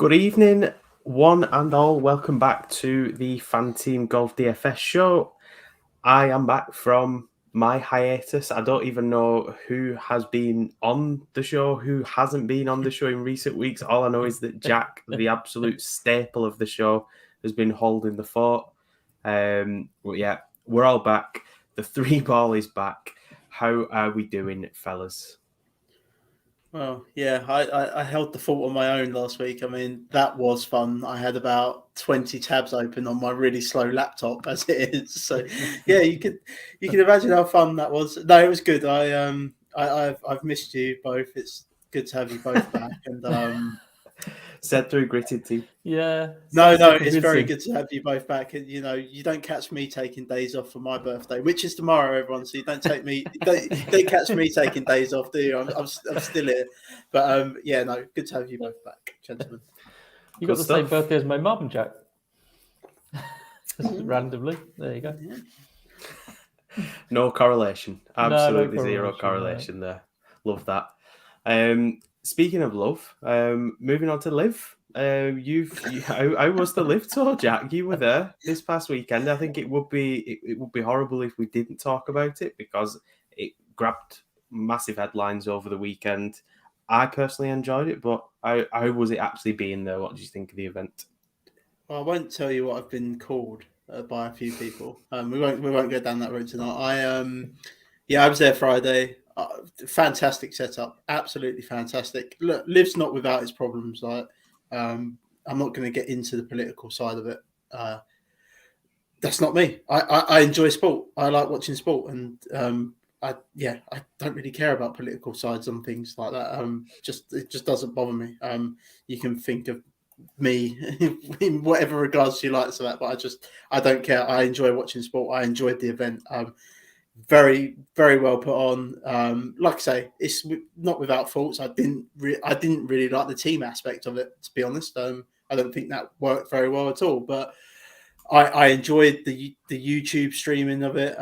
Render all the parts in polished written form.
Good evening, one and all. Welcome back to the FanTeam Golf DFS show. I am back from my hiatus. I don't even know who has been on the show, who hasn't been on the show in recent weeks. All I know is that Jack, the absolute staple of the show, has been holding the fort. But yeah, we're all back. The three ball is back. How are we doing, fellas? Well, yeah, I held the fort on my own last week. I mean, that was fun. I had about 20 tabs open on my really slow laptop as it is. So yeah, you can imagine how fun that was. No, it was good. I've missed you both. It's good to have you both back. And Said through gritted teeth. no, it's very good to have you both back. And you don't catch me taking days off for my birthday, which is tomorrow, everyone. So you don't catch me taking days off, do you? I'm still here. But yeah, no, good to have you both back, gentlemen. You got the same birthday as my mum, Jack. Randomly, there you go. No correlation. Absolutely zero correlation there. Love that. Speaking of love, moving on to Liv. How was the Liv tour, Jack? You were there this past weekend. I think it would be horrible if we didn't talk about it because it grabbed massive headlines over the weekend. I personally enjoyed it, but how was it actually being there? What did you think of the event? Well, I won't tell you what I've been called by a few people. We won't go down that route tonight. I was there Friday. Fantastic setup, absolutely fantastic. Look, Liv's not without its problems. I'm not going to get into the political side of it. That's not me. I enjoy sport. I like watching sport, and I don't really care about political sides on things like that. It just doesn't bother me. You can think of me in whatever regards you like to that, but I don't care. I enjoy watching sport. I enjoyed the event. Very, very well put on. Like I say, it's not without faults. I didn't really like the team aspect of it, to be honest. I don't think that worked very well at all. But I enjoyed the YouTube streaming of it,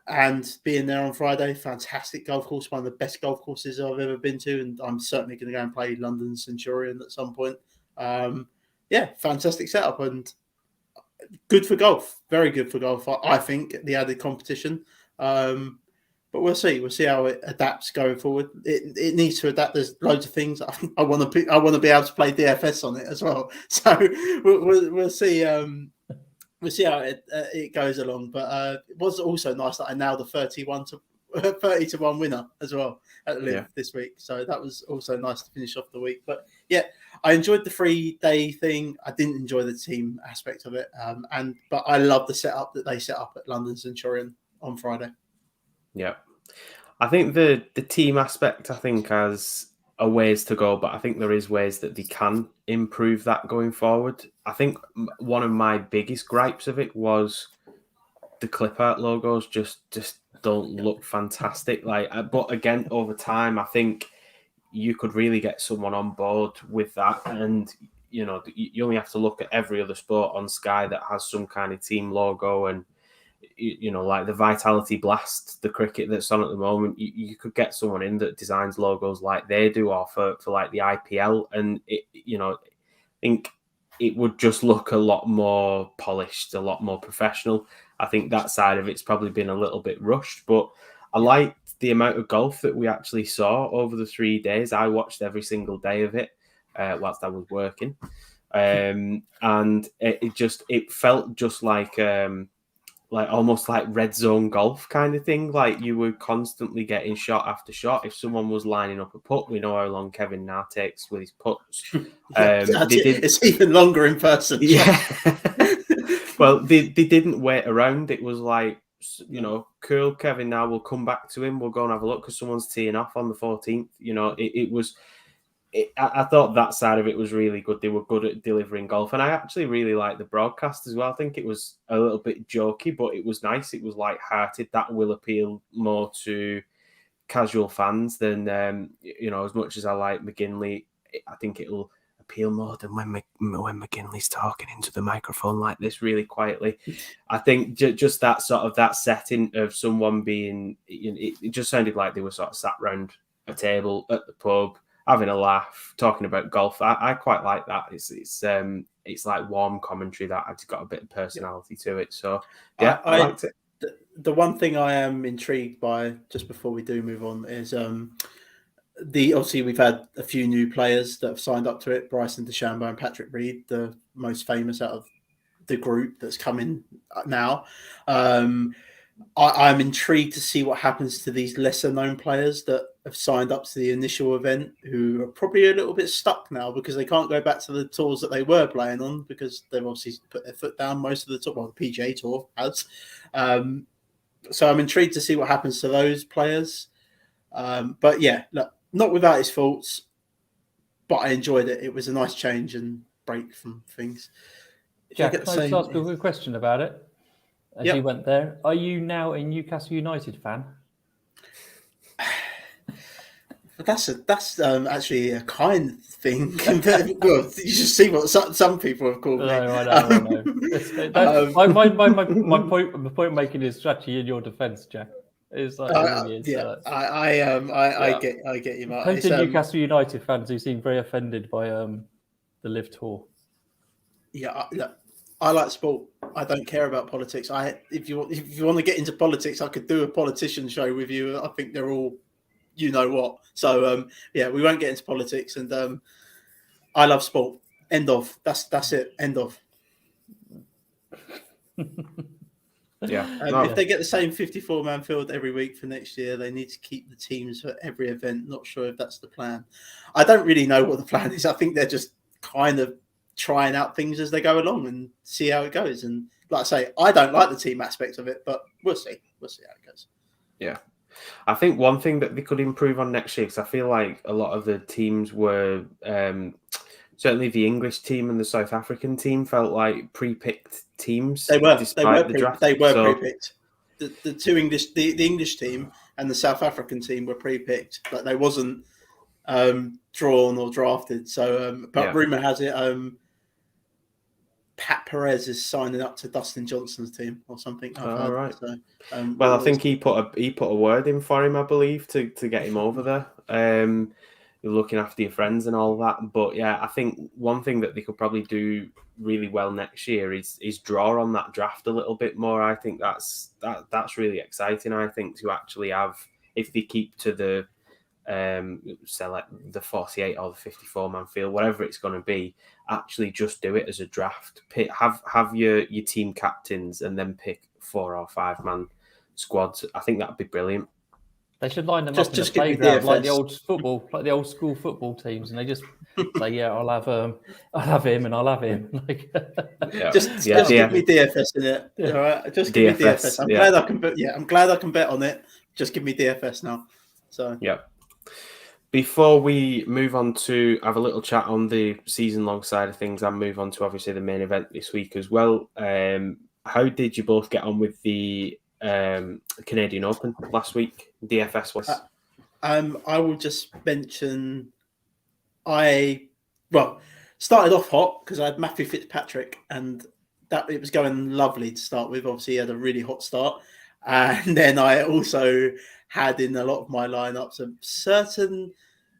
and being there on Friday. Fantastic golf course, one of the best golf courses I've ever been to, and I'm certainly going to go and play London Centurion at some point. Fantastic setup and good for golf. Very good for golf, I think, the added competition. But we'll see. We'll see how it adapts going forward. It needs to adapt. There's loads of things. I want to be able to play DFS on it as well. So we'll see. We'll see how it goes along. But it was also nice that I nailed a 30-1 winner as well at Live this week. So that was also nice to finish off the week. But yeah, I enjoyed the 3-day thing. I didn't enjoy the team aspect of it. But I love the setup that they set up at London Centurion on Friday. Yeah. I think the team aspect, I think, has a ways to go, but I think there is ways that they can improve that going forward. I think one of my biggest gripes of it was the clip art logos just don't look fantastic. But again, over time, I think you could really get someone on board with that. And, you only have to look at every other sport on Sky that has some kind of team logo and, like the Vitality Blast, the cricket that's on at the moment, you could get someone in that designs logos like they do, or for like the IPL. And, I think it would just look a lot more polished, a lot more professional. I think that side of it's probably been a little bit rushed, but I liked the amount of golf that we actually saw over the 3 days. I watched every single day of it whilst I was working. And it felt just like almost like red zone golf kind of thing. Like you were constantly getting shot after shot. If someone was lining up a putt, we know how long Kevin Na takes with his putts. It's even longer in person. Yeah. Well, they didn't wait around. It was like, cool, Kevin Na, we'll come back to him. We'll go and have a look because someone's teeing off on the 14th. I thought that side of it was really good. They were good at delivering golf. And I actually really liked the broadcast as well. I think it was a little bit jokey, but it was nice. It was light-hearted. That will appeal more to casual fans than, as much as I like McGinley, I think it'll appeal more than when McGinley's talking into the microphone like this really quietly. I think just that sort of that setting of someone being, it just sounded like they were sort of sat round a table at the pub, having a laugh, talking about golf. I quite like that. It's like warm commentary that has got a bit of personality to it. So yeah, I liked it. The one thing I am intrigued by, just before we do move on, is obviously we've had a few new players that have signed up to it. Bryson DeChambeau and Patrick Reed, the most famous out of the group that's coming now. I'm intrigued to see what happens to these lesser known players that have signed up to the initial event, who are probably a little bit stuck now because they can't go back to the tours that they were playing on because they've obviously put their foot down most of the tour. Well, the PGA Tour has. So I'm intrigued to see what happens to those players. But yeah, look, not without its faults, but I enjoyed it. It was a nice change and break from things. Jack, can I just ask a quick question about it? As you went there, are you now a Newcastle United fan? That's actually a kind thing. Well, you should see what some people have called me. I know. My point making is actually in your defence, Jack. It's like I get you, Mark. Plenty of Newcastle United fans who seem very offended by the Live Tour. Yeah, I like sport. I don't care about politics. If you want to get into politics, I could do a politician show with you. I think they're all, you know what. So yeah, we won't get into politics. And I love sport. End of. That's it. End of. Yeah. If they get the same 54-man field every week for next year, they need to keep the teams for every event. Not sure if that's the plan. I don't really know what the plan is. I think they're just kind of trying out things as they go along and see how it goes. And like I say, I don't like the team aspect of it, but we'll see. We'll see how it goes. Yeah. I think one thing that they could improve on next year, because I feel like a lot of the teams were, certainly the English team and the South African team felt like pre-picked teams. They were pre-picked. The two English, the English team and the South African team were pre-picked, but they wasn't drawn or drafted. So, but rumor has it, Pat Perez is signing up to Dustin Johnson's team or something. Right. So, well, I think he put a word in for him, I believe, to get him over there. You're looking after your friends and all that. But yeah, I think one thing that they could probably do really well next year is draw on that draft a little bit more. I think that's really exciting. I think to actually have, if they keep to the select the 48 or the 54-man field, whatever it's going to be, actually just do it as a draft. Have your team captains and then pick 4 or 5-man squads. I think that'd be brilliant. They should line them up in the playground like the old school football teams, and they just say, "Yeah, I'll have him, and I'll have him." Like, just give me DFS in it. Yeah. All right, just give me DFS. I'm glad I can. I'm glad I can bet on it. Just give me DFS now. So yeah. Before we move on to have a little chat on the season-long side of things and move on to obviously the main event this week as well, how did you both get on with the Canadian Open last week? DFS was. I will just mention started off hot because I had Matthew Fitzpatrick and that it was going lovely to start with. Obviously, he had a really hot start, and then I also had in a lot of my lineups a certain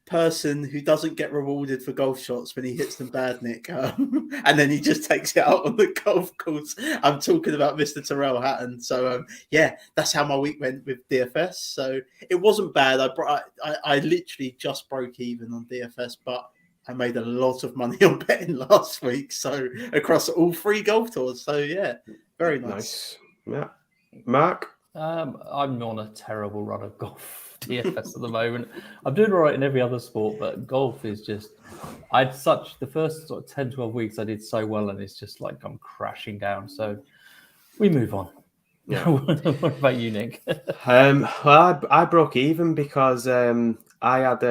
person who doesn't get rewarded for golf shots when he hits them bad, Nick, and then he just takes it out on the golf course. I'm talking about Mr. Terrell Hatton. So yeah, that's how my week went with DFS. So it wasn't bad. I literally just broke even on DFS, but I made a lot of money on betting last week. So across all 3 golf tours. So yeah, very nice. Yeah, Mark. I'm on a terrible run of golf DFS at the moment. I'm doing all right in every other sport, but golf is just, the first sort of 10, 12 weeks I did so well, and it's just like I'm crashing down. So we move on. Yeah. What about you, Nick? Well, I broke even because I had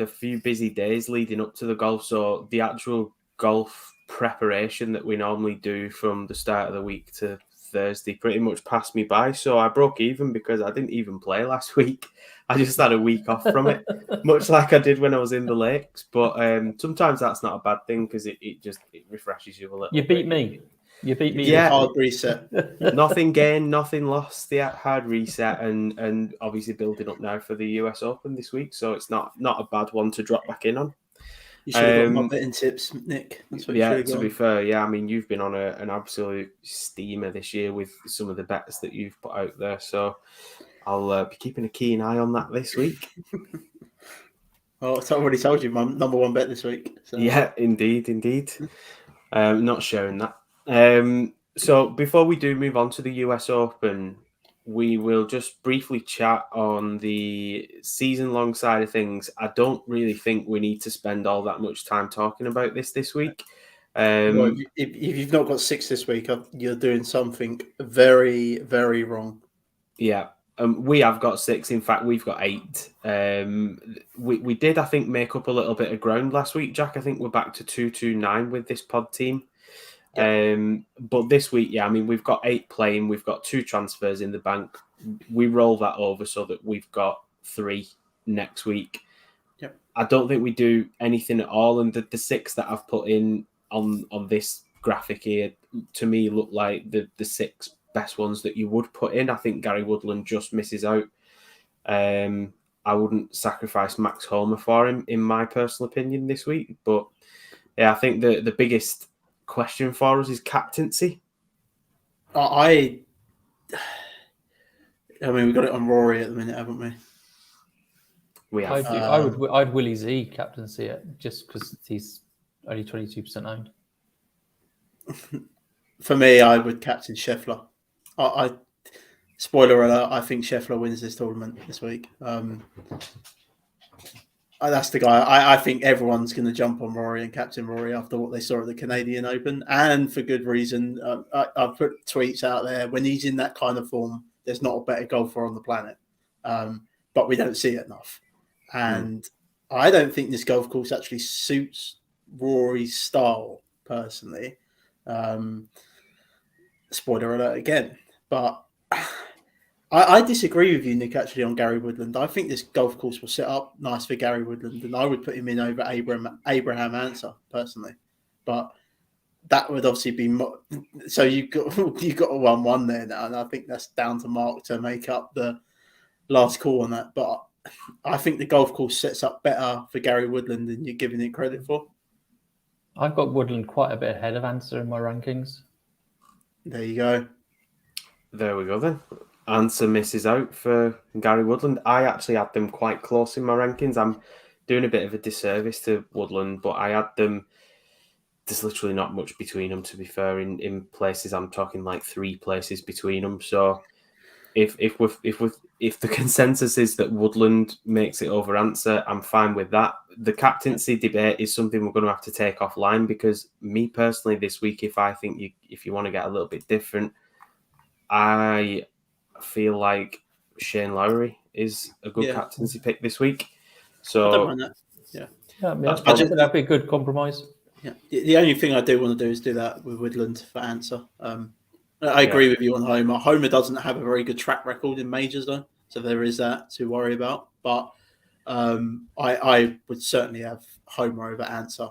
a few busy days leading up to the golf. So the actual golf preparation that we normally do from the start of the week to Thursday pretty much passed me by, so I broke even because I didn't even play last week. I just had a week off from it, much like I did when I was in the lakes. But sometimes that's not a bad thing because it refreshes you a little. You beat me. You beat me. Yeah. Hard reset. Nothing gained, nothing lost. The hard reset, and obviously building up now for the US Open this week. So it's not a bad one to drop back in on. You should have got my betting tips, Nick. That's what you should Yeah, have to got. be fair, yeah. I mean, you've been on an absolute steamer this year with some of the bets that you've put out there. So I'll be keeping a keen eye on that this week. Oh, I already told you my number one bet this week. So. Yeah, indeed. Not sharing that. So before we do move on to the US Open, we will just briefly chat on the season-long side of things. I don't really think we need to spend all that much time talking about this week. Well, if you've not got 6 this week, you're doing something very, very wrong. Yeah. We have got 6. In fact, we've got 8. We did, I think, make up a little bit of ground last week, Jack. I think we're back to 229 with this pod team. Yep. But this week, yeah, I mean, we've got 8 playing. We've got 2 transfers in the bank. We roll that over so that we've got 3 next week. Yep. I don't think we do anything at all. And the 6 that I've put in on this graphic here, to me, look like the 6 best ones that you would put in. I think Gary Woodland just misses out. I wouldn't sacrifice Max Homer for him, in my personal opinion, this week. But yeah, I think the biggest question for us is captaincy. I mean, we've got it on Rory at the minute, haven't we? We have. I'd Willie Z captaincy it just because he's only 22% owned. For me, I would captain Scheffler. I spoiler alert, I think Scheffler wins this tournament this week. That's the guy. I think everyone's going to jump on Rory and captain Rory after what they saw at the Canadian Open, and for good reason. I've put tweets out there when he's in that kind of form. There's not a better golfer on the planet, but we don't see it enough. And I don't think this golf course actually suits Rory's style personally. Spoiler alert again, but I disagree with you, Nick, actually, on Gary Woodland. I think this golf course will set up nice for Gary Woodland, and I would put him in over Abraham Answer personally. But that would obviously be so you got a 1-1 there now, and I think that's down to Mark to make up the last call on that. But I think the golf course sets up better for Gary Woodland than you're giving it credit for. I've got Woodland quite a bit ahead of Answer in my rankings. There you go. There we go then. Answer misses out for Gary Woodland. I actually had them quite close in my rankings. I'm doing a bit of a disservice to Woodland, but I had them. There's literally not much between them, to be fair. In places, I'm talking like 3 places between them. So if the consensus is that Woodland makes it over Answer, I'm fine with that. The captaincy debate is something we're going to have to take offline, because me personally this week, if you want to get a little bit different, I feel like Shane Lowry is a good captaincy pick this week. So I don't mind that. That'd be a good compromise. Yeah. The only thing I do want to do is do that with Woodland for Answer. I agree with you on Homer. Homer doesn't have a very good track record in majors, though, so there is that to worry about. But I would certainly have Homer over Answer.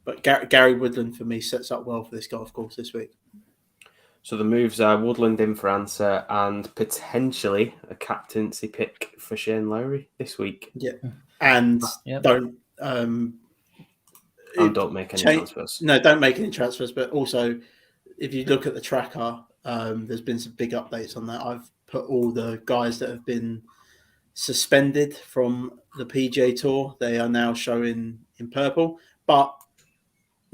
But Gary Woodland, for me, sets up well for this golf course this week. So the moves are Woodland in for Answer and potentially a captaincy pick for Shane Lowry this week. Yeah, and don't make any transfers. No, don't make any transfers. But also, if you look at the tracker, there's been some big updates on that. I've put all the guys that have been suspended from the PGA Tour. They are now showing in purple. But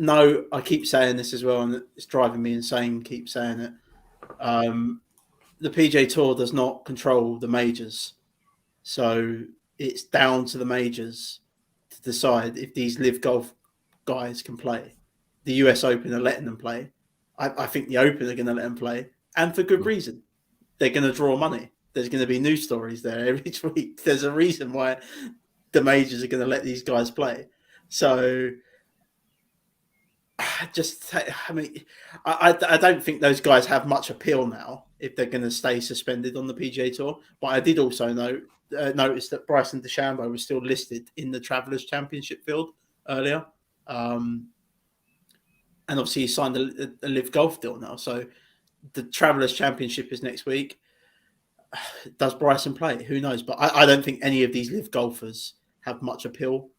no, I keep saying this as well, and it's driving me insane. Keep saying it. The PGA Tour does not control the majors, so it's down to the majors to decide if these live golf guys can play. The US Open are letting them play. I think the Open are going to let them play, and for good reason. They're going to draw money. There's going to be news stories there every week. There's a reason why the majors are going to let these guys play. So, I don't think those guys have much appeal now if they're going to stay suspended on the PGA Tour. But I did also notice that Bryson DeChambeau was still listed in the Travelers Championship field earlier. and obviously he signed a Live Golf deal now. So the Travelers Championship is next week. Does Bryson play? Who knows? But I don't think any of these Live golfers have much appeal.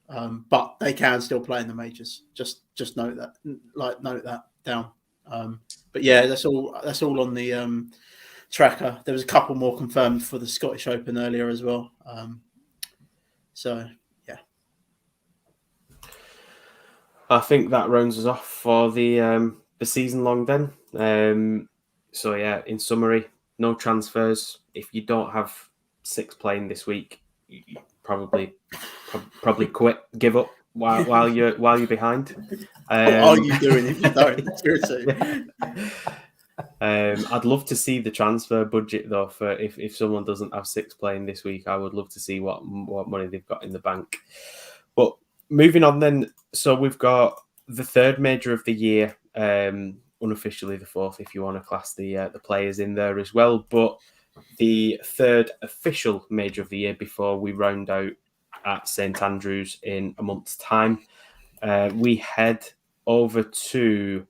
But they can still play in the majors. Just note that, note that down. But yeah, that's all on the tracker. There was a couple more confirmed for the Scottish Open earlier as well. So yeah, I think that rounds us off for the season long then. So yeah, in summary, no transfers. If you don't have 6 playing this week, you probably quit, give up while you're behind. what are you doing if you don't? Seriously. I'd love to see the transfer budget though. For if someone doesn't have 6 playing this week, I would love to see what money they've got in the bank. But moving on then, so we've got the 3rd major of the year, unofficially the 4th if you want to class the players in there as well. But the 3rd official major of the year before we round out at St Andrews in a month's time. We head over to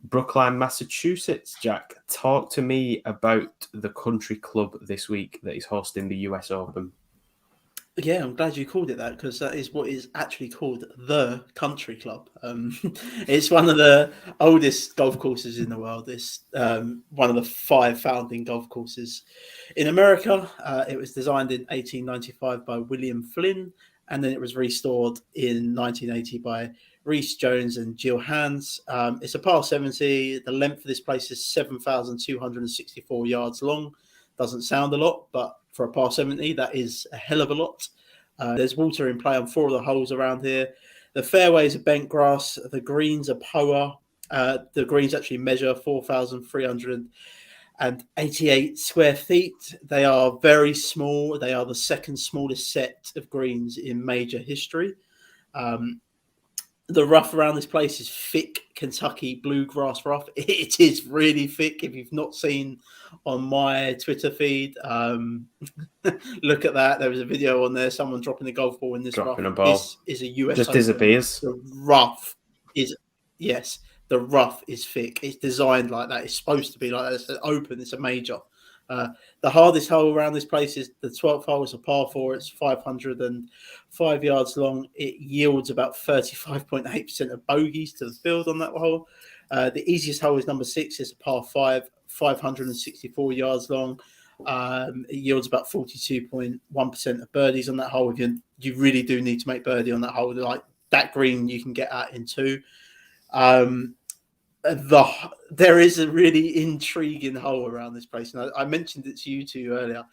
Brookline, Massachusetts. Jack, talk to me about the country club this week that is hosting the US Open. Yeah, I'm glad you called it that, because that is what is actually called the Country Club. It's one of the oldest golf courses in the world. It's one of the 5 founding golf courses in America. It was designed in 1895 by William Flynn, and then it was restored in 1980 by Rhys Jones and Jill Hans. It's a par 70. The length of this place is 7,264 yards long. Doesn't sound a lot, but for a par 70, that is a hell of a lot. There's water in play on 4 of the holes around here. The fairways are bent grass. The greens are POA. The greens actually measure 4,388 square feet. They are very small. They are the 2nd smallest set of greens in major history. The rough around this place is thick Kentucky bluegrass rough. It is really thick. If you've not seen on my Twitter feed, look at that. There was a video on there. Someone dropping a golf ball in this rough. A ball. Is a US just Open. Disappears. The rough is the rough is thick. It's designed like that. It's supposed to be like that. It's open. It's a major. The hardest hole around this place is the 12th hole. It's a par 4. It's 505 yards long. It yields about 35.8% of bogeys to the field on that hole. The easiest hole is number 6. It's a par 5, 564 yards long. It yields about 42.1% of birdies on that hole. If you really do need to make birdie on that hole, like that green, you can get at in 2. There is a really intriguing hole around this place, and I mentioned it to you 2 earlier.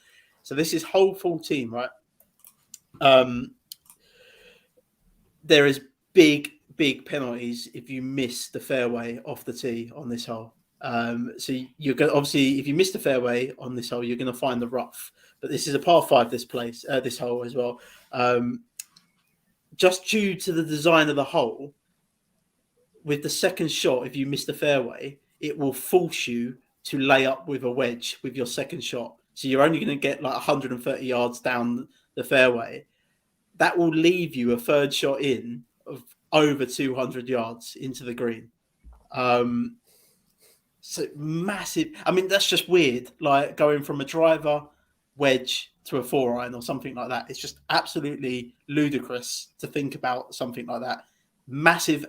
So this is hole 14, right? There is big penalties if you miss the fairway off the tee on this hole. So you're going obviously, if you miss the fairway on this hole, you're going to find the rough. But this is a par 5. This hole as well. Just due to the design of the hole. With the 2nd shot, if you miss the fairway, it will force you to lay up with a wedge with your 2nd shot. So you're only going to get like 130 yards down the fairway. That will leave you a 3rd shot in of over 200 yards into the green. So massive. I mean, that's just weird. Like going from a driver wedge to a 4-iron or something like that. It's just absolutely ludicrous to think about something like that. Massive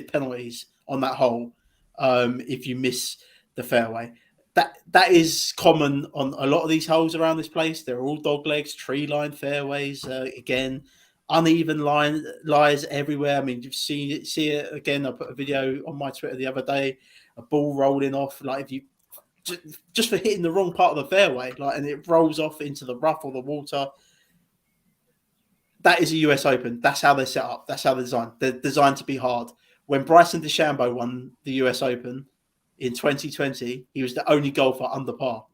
penalties on that hole if you miss the fairway. That is common on a lot of these holes around this place. They're all dog legs, tree line fairways. Again, uneven lies everywhere. I mean, you've seen it. See it again. I put a video on my Twitter the other day. A ball rolling off, like if you just for hitting the wrong part of the fairway, like, and it rolls off into the rough or the water. That is a US Open. That's how they're set up. That's how they're designed. They're designed to be hard. When Bryson DeChambeau won the US Open in 2020, he was the only golfer under par.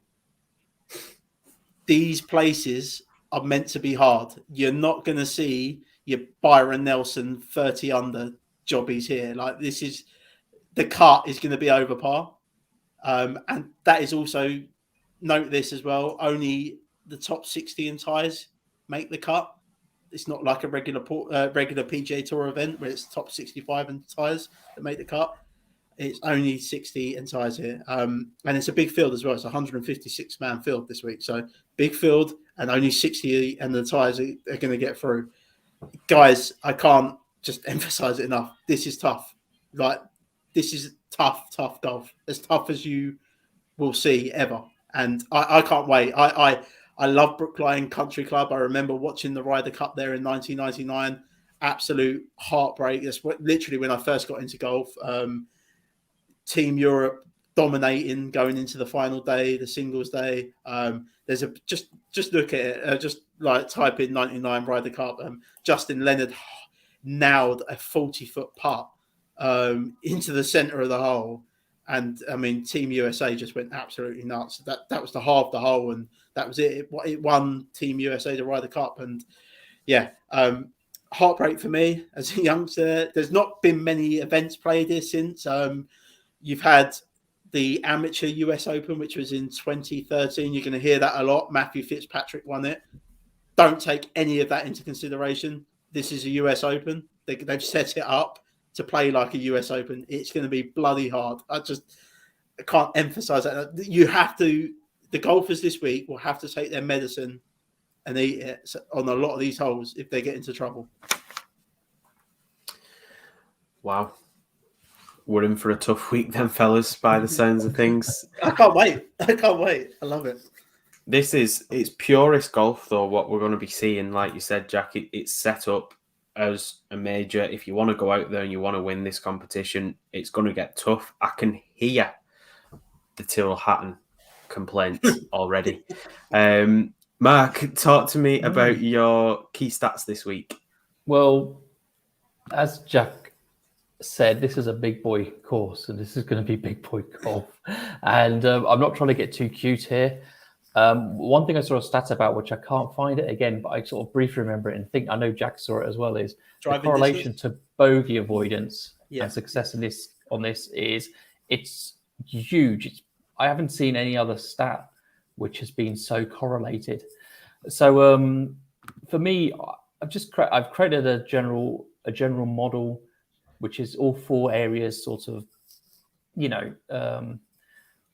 These places are meant to be hard. You're not going to see your Byron Nelson 30 under jobbies here. Like this is the cut is going to be over par. And that is also, note this as well, only the top 60 in ties make the cut. It's not like a regular PGA Tour event where it's top 65 and ties that make the cut. It's only 60 and ties here. And it's a big field as well. It's a 156-man field this week. So big field and only 60 and the ties are going to get through. Guys, I can't just emphasize it enough. This is tough. Like, this is tough golf. As tough as you will see ever. And I can't wait. I love Brookline Country Club. I remember watching the Ryder Cup there in 1999. Absolute heartbreak. That's literally when I first got into golf. Team Europe dominating going into the final day, the singles day. There's a just look at it. Just like type in 99 Ryder Cup. Justin Leonard nailed a 40-foot putt into the center of the hole. And I mean, Team USA just went absolutely nuts. That was the half the hole, and that was it. It won Team USA the Ryder Cup, and yeah, heartbreak for me as a youngster. There's not been many events played here since. You've had the Amateur US Open, which was in 2013. You're going to hear that a lot. Matthew Fitzpatrick won it. Don't take any of that into consideration. This is a US Open. They've set it up to play like a US Open. It's going to be bloody hard. I can't emphasize that. You have to, the golfers this week will have to take their medicine and eat it on a lot of these holes if they get into trouble. Wow. We're in for a tough week then, fellas, by the sounds of things. I can't wait. I love it. It's purest golf, though, what we're going to be seeing. Like you said, Jack, it's set up as a major. If you want to go out there and you want to win this competition, it's going to get tough. I can hear the Tyrrell Hatton complaints already. Mark, talk to me about your key stats this week. Well, as Jack said, this is a big boy course, and this is going to be big boy golf. And I'm not trying to get too cute here. One thing I saw a stat about, which I can't find it again, but I sort of briefly remember it and think I know Jack saw it as well, is the correlation to bogey avoidance and success in this is it's huge. I haven't seen any other stat which has been so correlated. So for me, I've created a general model, which is all four areas sort of,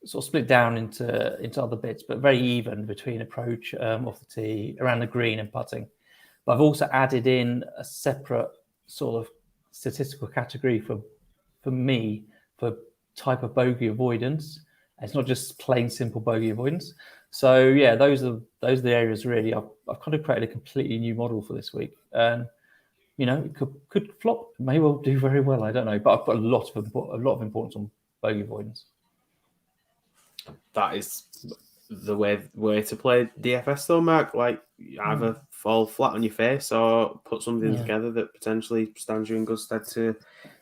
sort of split down into other bits, but very even between approach, off the tee, around the green and putting. But I've also added in a separate sort of statistical category for me for type of bogey avoidance. It's not just plain simple bogey avoidance. So yeah, those are the areas really. I've kind of created a completely new model for this week, and it could flop. Maybe we'll do very well. I don't know, but I've got a lot of importance on bogey avoidance. That is the way to play DFS, though, Mark. Like, either fall flat on your face or put something together that potentially stands you in good stead to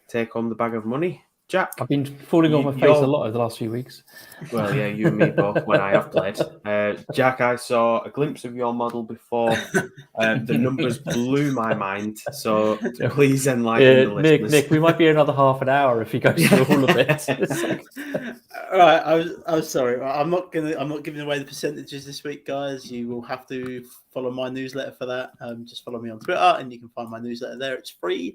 take home the bag of money. Jack, I've been falling on my face a lot over the last few weeks. Well, yeah, you and me both when I have played. Jack, I saw a glimpse of your model before. The numbers blew my mind. So please enlighten the listeners. Nick, we might be another half an hour if you go through all of it. All right, I was sorry. I'm not giving away the percentages this week, guys. You will have to follow my newsletter for that. Just follow me on Twitter, and you can find my newsletter there. It's free.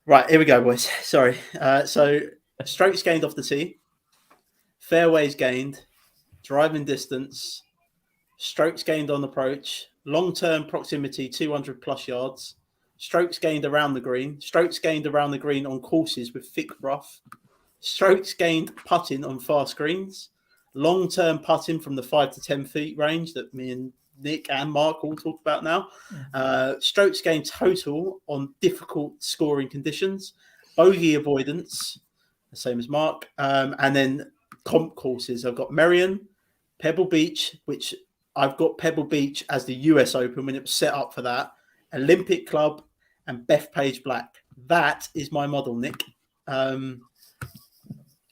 Right, here we go, boys. Sorry. So strokes gained off the tee, fairways gained, driving distance, strokes gained on approach, long-term proximity 200 plus yards, strokes gained around the green, strokes gained around the green on courses with thick rough, strokes gained putting on fast greens, long-term putting from the 5 to 10 feet range that me and Nick and Mark all talk about now. Strokes gained total on difficult scoring conditions, bogey avoidance, the same as Mark, and then comp courses. I've got Merion, Pebble Beach, which I've got Pebble Beach as the US Open when it was set up for that, Olympic Club, and Bethpage Black. That is my model, Nick.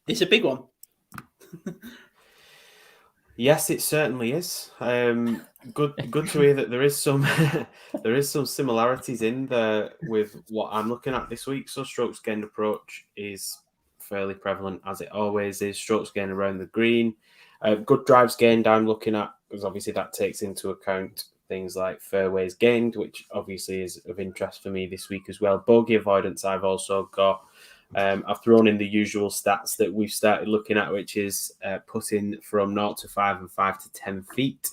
It's a big one. Yes, it certainly is. Good to hear that there is some similarities in there with what I'm looking at this week. So strokes gained approach is fairly prevalent, as it always is. Strokes gained around the green. Good drives gained I'm looking at, because obviously that takes into account things like fairways gained, which obviously is of interest for me this week as well. Bogey avoidance I've also got. I've thrown in the usual stats that we've started looking at, which is putting from 0 to 5 and 5 to 10 feet.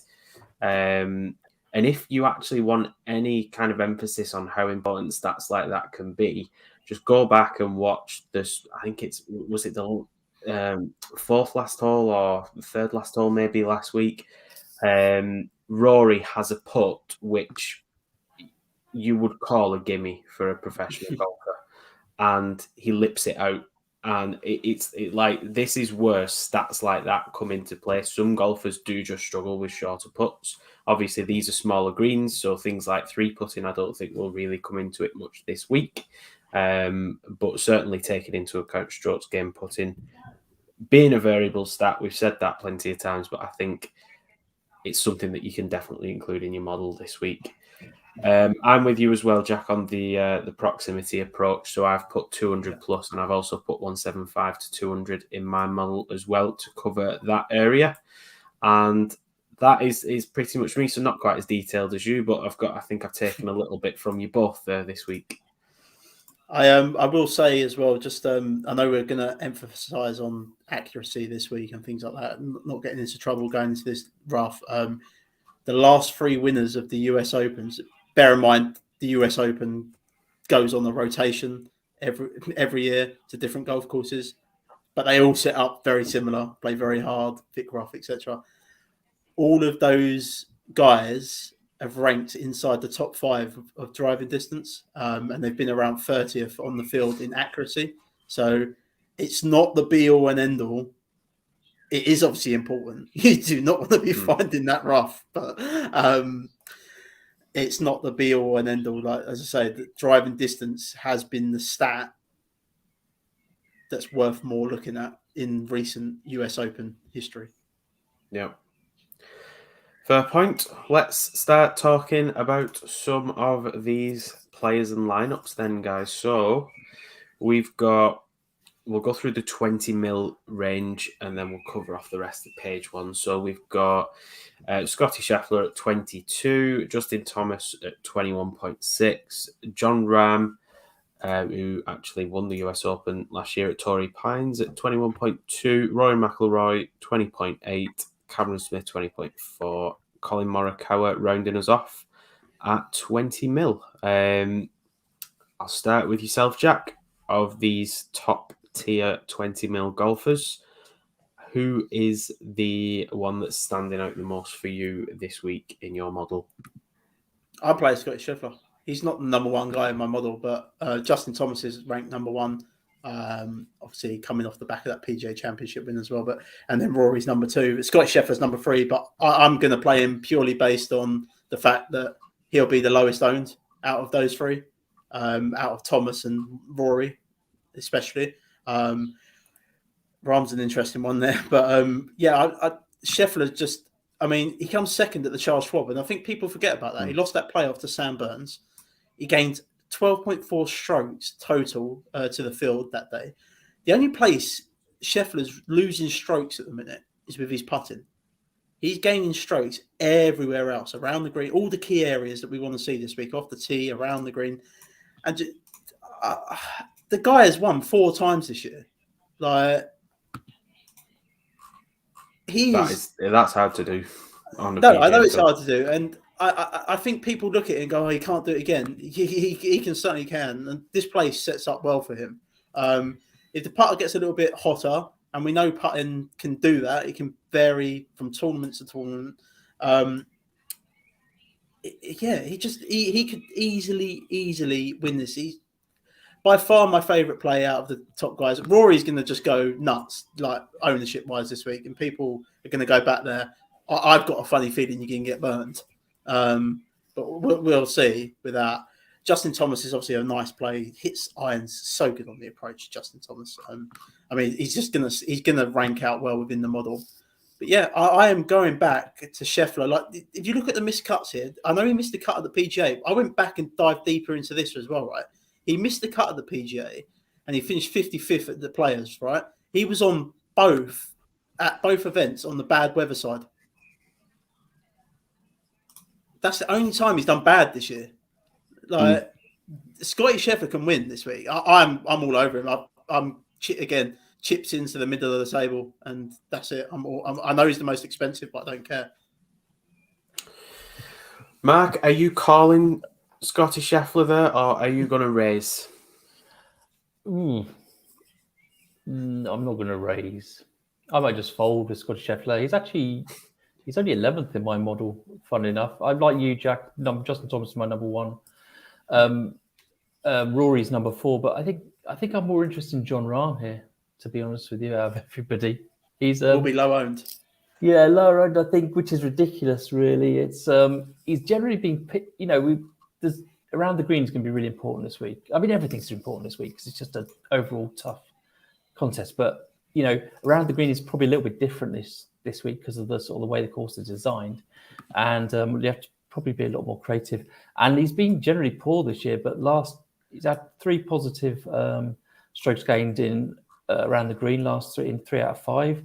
And if you actually want any kind of emphasis on how important stats like that can be, just go back and watch this. I think was it the fourth last hole or third last hole maybe last week. Rory has a putt which you would call a gimme for a professional golfer, and he lips it out. And it's like, this is where stats like that come into play. Some golfers do just struggle with shorter putts. Obviously, these are smaller greens, so things like 3-putting, I don't think will really come into it much this week. But certainly taking into account strokes gained putting being a variable stat, we've said that plenty of times, but I think it's something that you can definitely include in your model this week. I'm with you as well, Jack, on the proximity approach. So I've put 200 plus, and I've also put 175 to 200 in my model as well to cover that area. And that is pretty much me. So not quite as detailed as you, but I think I've taken a little bit from you both this week. I will say as well, just I know we're going to emphasize on accuracy this week and things like that, not getting into trouble going into this rough. The last 3 winners of the US Opens, bear in mind the US Open goes on a rotation every year to different golf courses, but they all set up very similar, play very hard, thick rough, etc. All of those guys have ranked inside the top 5 of driving distance, and they've been around 30th on the field in accuracy. So it's not the be all and end all. It is obviously important. You do not want to be finding that rough, but it's not the be all and end all. Like, as I say, the driving distance has been the stat that's worth more looking at in recent US Open history. Yeah. Fair point. Let's start talking about some of these players and lineups then, guys. So we'll go through the 20 mil range, and then we'll cover off the rest of page 1. So we've got Scotty Scheffler at 22, Justin Thomas at 21.6, John Rahm, who actually won the US Open last year at Torrey Pines at 21.2, Rory McIlroy 20.8, Cameron Smith 20.4, Colin Morikawa rounding us off at 20 mil. I'll start with yourself, Jack. Of these top tier 20 mil golfers, who is the one that's standing out the most for you this week in your model? I play Scotty Scheffler. He's not the number 1 guy in my model, but Justin Thomas is ranked number 1. Obviously coming off the back of that PGA Championship win as well, and then Rory's number 2. Scotty Scheffler's number 3, but I'm going to play him purely based on the fact that he'll be the lowest owned out of those 3, out of Thomas and Rory, especially. Rahm's an interesting one there, but Scheffler just, I mean, he comes second at the Charles Schwab, and I think people forget about that. He lost that playoff to Sam Burns. He gained 12.4 strokes total to the field that day. The only place Scheffler's losing strokes at the minute is with his putting. He's gaining strokes everywhere else, around the green, all the key areas that we want to see this week, off the tee, around the green. And the guy has won 4 times this year. Like, that's hard to do. I know it's hard to do, and I think people look at it and go, "Oh, he can't do it again." He can certainly can, and this place sets up well for him. If the putter gets a little bit hotter, and we know putting can do that, it can vary from tournament to tournament. He could easily win this. He's by far my favourite play out of the top guys. Rory's going to just go nuts, like ownership-wise this week, and people are going to go back there. I've got a funny feeling you're going to get burned, but we'll see with that. Justin Thomas is obviously a nice play. He hits irons so good on the approach, Justin Thomas. I mean, he's gonna rank out well within the model. But yeah, I am going back to Scheffler. Like, if you look at the missed cuts here, I know he missed the cut at the PGA. I went back and dived deeper into this as well, right? He missed the cut at the PGA, and he finished 55th at the Players, right? He was on both events on the bad weather side. That's the only time he's done bad this year. Like, Scotty Scheffler can win this week. I'm all over him. again chips into the middle of the table, and that's it. I know he's the most expensive, but I don't care. Mark, are you calling Scotty Scheffler there, or are you going to raise? I'm not going to raise. I might just fold with Scotty Scheffler. He's only 11th in my model. Fun enough. I'm like you, Jack. Justin Thomas is my number 1. Rory's number 4, but I think I'm more interested in John Rahm here. To be honest with you, out of everybody, he's will be low owned. Yeah, lower owned, I think, which is ridiculous. Really, it's he's generally being picked. There's around the greens going to be really important this week. I mean, everything's important this week because it's just an overall tough contest. But around the green is probably a little bit different this week because of the sort of the way the course is designed, and you have to probably be a lot more creative. And he's been generally poor this year, but he's had 3 positive strokes gained in around the green in 3 out of 5,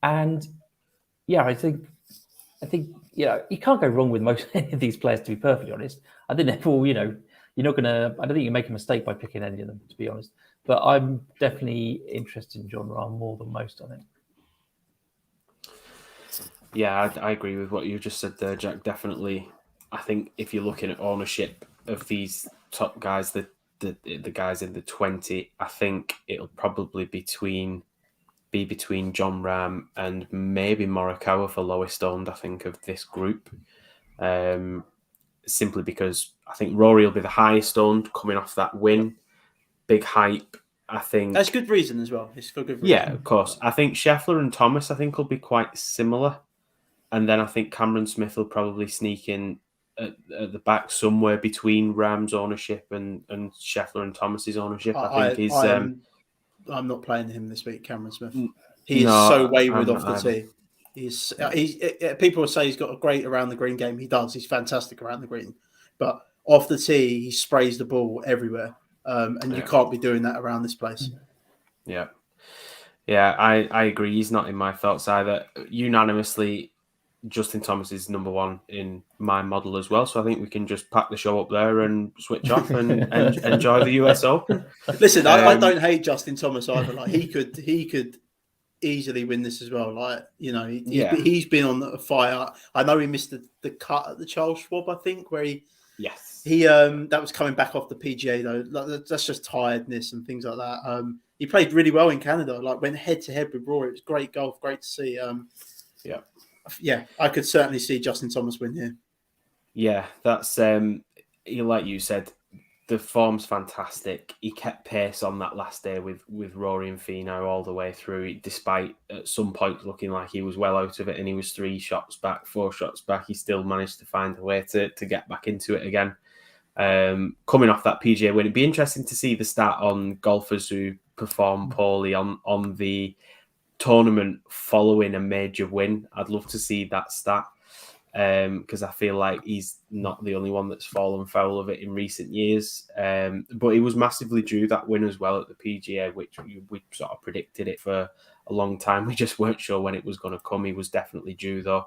and yeah, I think you can't go wrong with most of these players. To be perfectly honest, I think therefore you're not gonna. I don't think you make a mistake by picking any of them. To be honest, but I'm definitely interested in John Rahm more than most. I think. Yeah, I agree with what you just said there, Jack. Definitely, I think if you're looking at ownership of these top guys, the guys in the 20, I think it'll probably be between John Rahm and maybe Morikawa for lowest owned, I think, of this group. Simply because I think Rory will be the highest owned coming off that win. Big hype. I think that's good reason as well. It's for good reason. Yeah, of course. I think Scheffler and Thomas, I think, will be quite similar. And then I think Cameron Smith will probably sneak in at the back somewhere between Rahm's ownership and Scheffler and Thomas's ownership. I'm not playing him this week, Cameron Smith. He is so wayward off the tee. He's people will say he's got a great around the green game. He does. He's fantastic around the green, but off the tee he sprays the ball everywhere, and you can't be doing that around this place. Yeah, I agree. He's not in my thoughts either. Unanimously, Justin Thomas is number 1 in my model as well. So I think we can just pack the show up there and switch off and enjoy the US Open. Listen, I don't hate Justin Thomas either. Like he could easily win this as well. Like he's been on the fire. I know he missed the cut at the Charles Schwab, I think, where he that was coming back off the PGA though. Like, that's just tiredness and things like that. He played really well in Canada. Like went head to head with Rory. It was great golf. Great to see. Yeah, I could certainly see Justin Thomas win here. Yeah, that's like you said, the form's fantastic. He kept pace on that last day with Rory and Finau all the way through, despite at some point looking like he was well out of it and he was 3 shots back, 4 shots back. He still managed to find a way to get back into it again. Coming off that PGA win, it'd be interesting to see the stat on golfers who perform poorly on the tournament following a major win. I'd love to see that stat because I feel like he's not the only one that's fallen foul of it in recent years. But he was massively due that win as well at the PGA, which we sort of predicted it for a long time. We just weren't sure when it was going to come. He was definitely due though.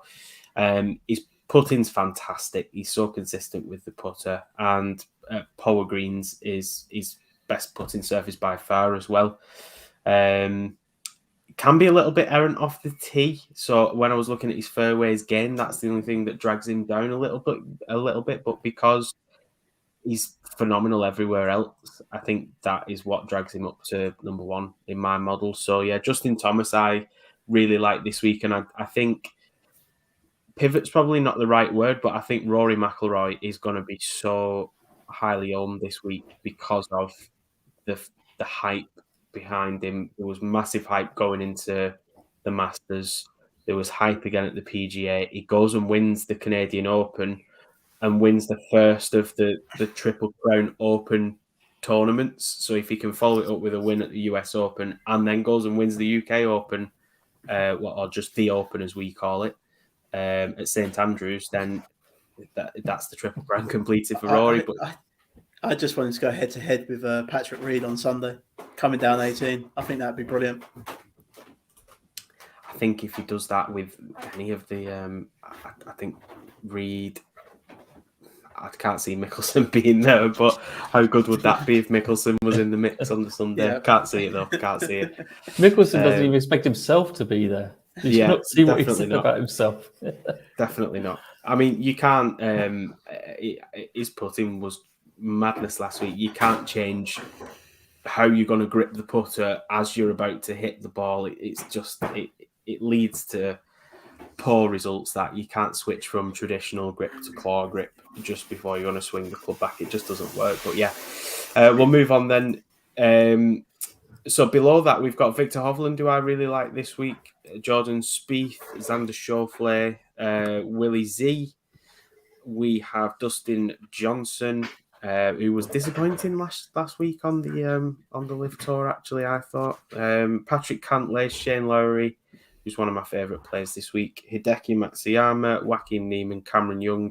His putting's fantastic. He's so consistent with the putter, and Power Greens is his best putting surface by far as well. Can be a little bit errant off the tee. So when I was looking at his fairways gain, that's the only thing that drags him down a little bit. But because he's phenomenal everywhere else, I think that is what drags him up to number 1 in my model. So yeah, Justin Thomas, I really like this week, and I think pivot's probably not the right word, but I think Rory McIlroy is going to be so highly owned this week because of the hype behind him. There was massive hype going into the Masters. There was hype again at the PGA. He goes and wins the Canadian Open and wins the first of the Triple Crown Open tournaments. So if he can follow it up with a win at the US Open and then goes and wins the UK Open, or just the Open as we call it, at St Andrews, then that's the Triple Crown completed for Rory. I just wanted to go head to head with Patrick Reed on Sunday, coming down 18. I think that'd be brilliant. I think if he does that with any of the, I think Reed, I can't see Mickelson being there, but how good would that be if Mickelson was in the mix on the Sunday? Yeah. Can't see it though. Can't see it. Mickelson doesn't even expect himself to be there. Did you not see what he said about himself? Definitely not. I mean, you can't. His putting was madness last week. You can't change how you're going to grip the putter as you're about to hit the ball. It's just it leads to poor results that you can't switch from traditional grip to claw grip just before you're going to swing the club back. It just doesn't work. But yeah, we'll move on then. So below that, we've got Victor Hovland, who I really like this week. Jordan Spieth, Xander Schauffele, Willie Z. We have Dustin Johnson, who was disappointing last week on the Live Tour. Actually, I thought Patrick Cantlay, Shane Lowry, who's one of my favourite players this week. Hideki Matsuyama, Joaquin Neiman, Cameron Young,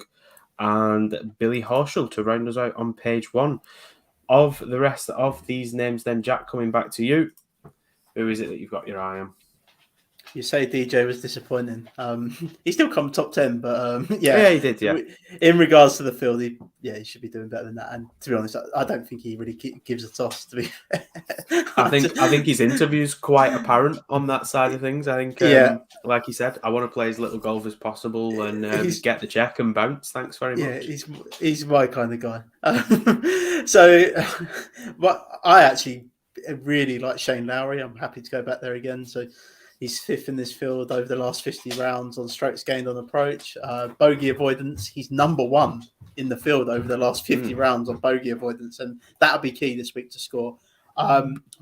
and Billy Horschel to round us out on page one. Of the rest of these names, then, Jack, coming back to you, who is it that you've got your eye on? You say DJ was disappointing. He still come top 10, but yeah, he did. Yeah, in regards to the field, he should be doing better than that. And to be honest, I don't think he really gives a toss. To be fair. I think his interview's quite apparent on that side of things. I think, like he said, I want to play as little golf as possible and get the check and bounce. Thanks very much. Yeah, he's my kind of guy. But I actually really like Shane Lowry. I'm happy to go back there again. So. He's fifth in this field over the last 50 rounds on strokes gained on approach. Bogey avoidance, he's number one in the field over the last 50 rounds on bogey avoidance. And that'll be key this week to score.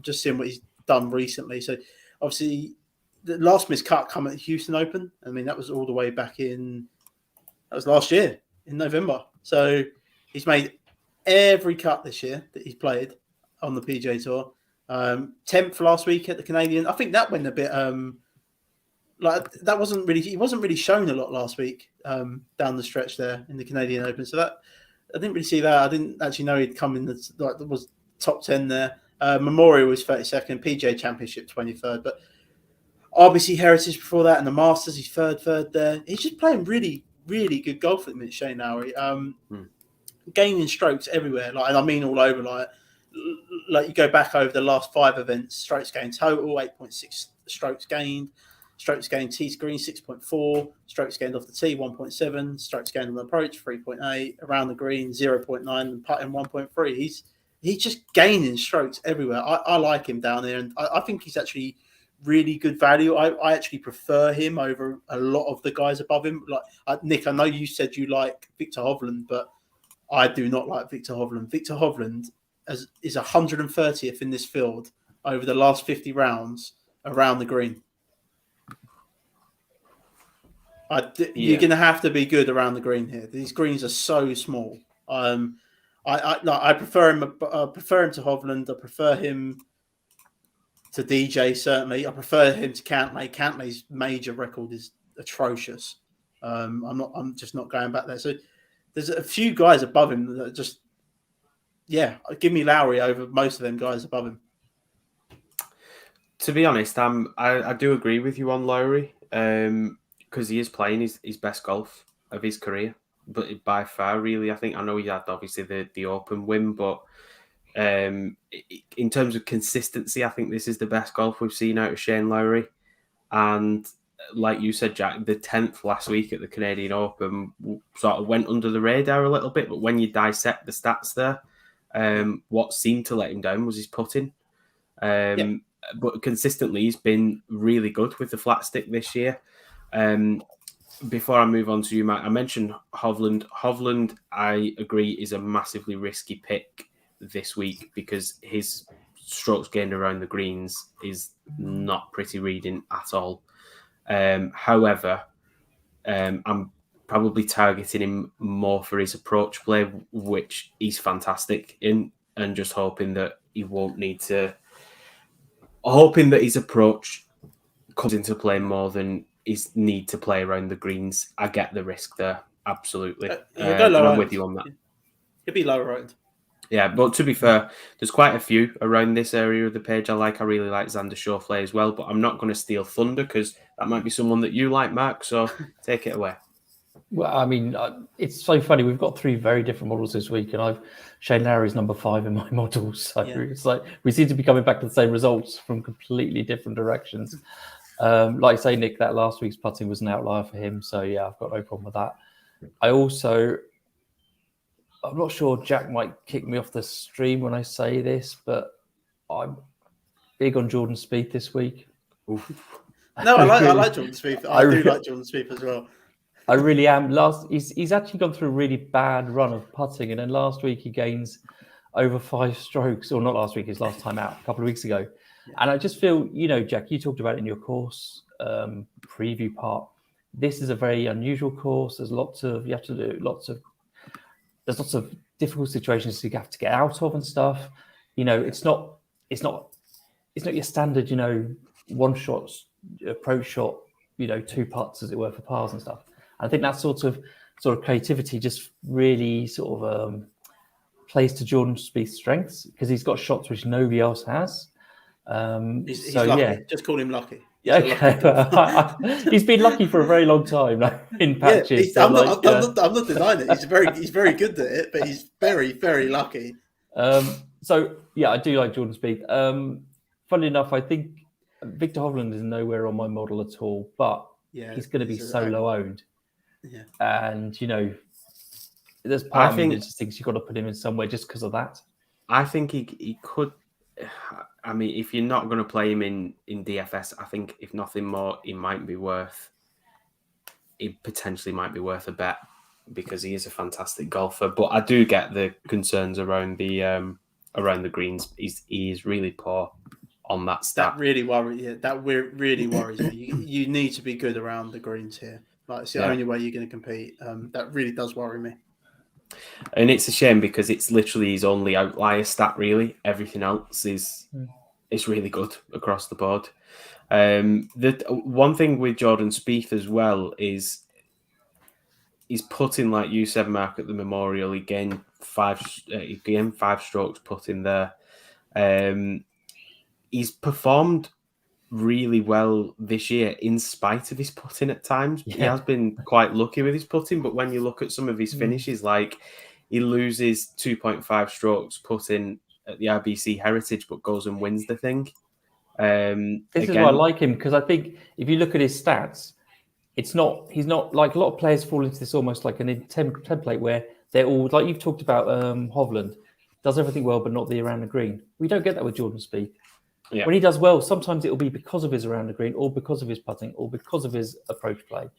Just seeing what he's done recently. So, obviously, the last missed cut come at the Houston Open. I mean, that was all the way back that was last year in November. So, he's made every cut this year that he's played on the PGA Tour. 10th last week at the Canadian. I think that went a bit that wasn't really, he wasn't really shown a lot last week down the stretch there in the Canadian Open. So that I didn't really see that. I didn't actually know he'd come in was top 10 there. Memorial was 32nd, PGA Championship 23rd, but RBC Heritage before that and the Masters he's third there. He's just playing really, really good golf at the minute, Shane Lowry. Gaining strokes everywhere, and I mean all over, like you go back over the last 5 events, strokes gained total, 8.6 strokes gained tee to green, 6.4, strokes gained off the tee, 1.7, strokes gained on the approach, 3.8, around the green, 0.9, and putting 1.3. He's just gaining strokes everywhere. I like him down there, and I think he's actually really good value. I actually prefer him over a lot of the guys above him. Nick, I know you said you like Victor Hovland, but I do not like Victor Hovland. Victor Hovland is 130th in this field over the last 50 rounds around the green. You're going to have to be good around the green here. These greens are so small. I prefer him. I prefer him to Hovland. I prefer him to DJ. Certainly, I prefer him to Cantlay. Cantlay's major record is atrocious. I'm just not going back there. So there's a few guys above him that are just. Yeah, give me Lowry over most of them guys above him. To be honest, I do agree with you on Lowry because he is playing his best golf of his career, but by far, really, I know he had obviously the Open win, but in terms of consistency, I think this is the best golf we've seen out of Shane Lowry. And like you said, Jack, the 10th last week at the Canadian Open sort of went under the radar a little bit, but when you dissect the stats there, what seemed to let him down was his putting. But consistently, he's been really good with the flat stick this year. Before I move on to you, Matt, I mentioned Hovland. Hovland, I agree, is a massively risky pick this week because his strokes gained around the greens is not pretty reading at all. However, I'm probably targeting him more for his approach play, which he's fantastic in, and just hoping that he won't need to. Hoping that his approach comes into play more than his need to play around the greens. I get the risk there, absolutely. And I'm with you on that. He'll be lower round. Yeah, but to be fair, there's quite a few around this area of the page I like. I really like Xander Schauffele as well, but I'm not going to steal thunder because that might be someone that you like, Mark, so take it away. Well, I mean, it's so funny. We've got 3 very different models this week, and Shane Lowry's number 5 in my model. So it's like we seem to be coming back to the same results from completely different directions. Like I say, Nick, that last week's putting was an outlier for him. So yeah, I've got no problem with that. I'm not sure Jack might kick me off the stream when I say this, but I'm big on Jordan Spieth this week. Oof. No, I like Jordan Spieth. I do like Jordan Spieth as well. I really am. He's actually gone through a really bad run of putting, and then last week he gains over 5 strokes, or not last week, his last time out, a couple of weeks ago. Yeah. And I just feel, Jack, you talked about it in your course preview part. This is a very unusual course. There's lots of difficult situations you have to get out of and stuff. It's not your standard, one shot approach shot, 2 putts as it were for pars and stuff. I think that sort of creativity just really plays to Jordan Spieth's strengths because he's got shots which nobody else has. He's lucky. Yeah. Just call him lucky. Yeah, okay. He's been lucky for a very long time in patches. Yeah, I'm not denying it. He's very good at it, but he's very, very lucky. So yeah, I do like Jordan Spieth. Funnily enough, I think Victor Hovland is nowhere on my model at all, but he's going to be so low owned. Yeah, and there's part of me that just thinks you've got to put him in somewhere just because of that. I think he could. I mean, if you're not going to play him in DFS, I think if nothing more, he potentially might be worth a bet because he is a fantastic golfer. But I do get the concerns around the greens. He is really poor on that stat. That really worries. Yeah, that really worries me. You need to be good around the greens here. Like it's the only way you're going to compete. That really does worry me. And it's a shame because it's literally his only outlier stat. Really, everything else is really good across the board. The one thing with Jordan Spieth as well is he's putting, like you said, Mark, at the Memorial. He gained 5 strokes putting there. He's performed really well this year in spite of his putting at times. He has been quite lucky with his putting, but when you look at some of his finishes, like he loses 2.5 strokes putting at the RBC Heritage, but goes and wins the thing. This is why I like him, because I think if you look at his stats, he's not like a lot of players fall into this almost like an template where they're all like you've talked about. Hovland does everything well, but not the around the green. We don't get that with Jordan Spieth. Yeah. When he does well, sometimes it will be because of his around the green, or because of his putting, or because of his approach play.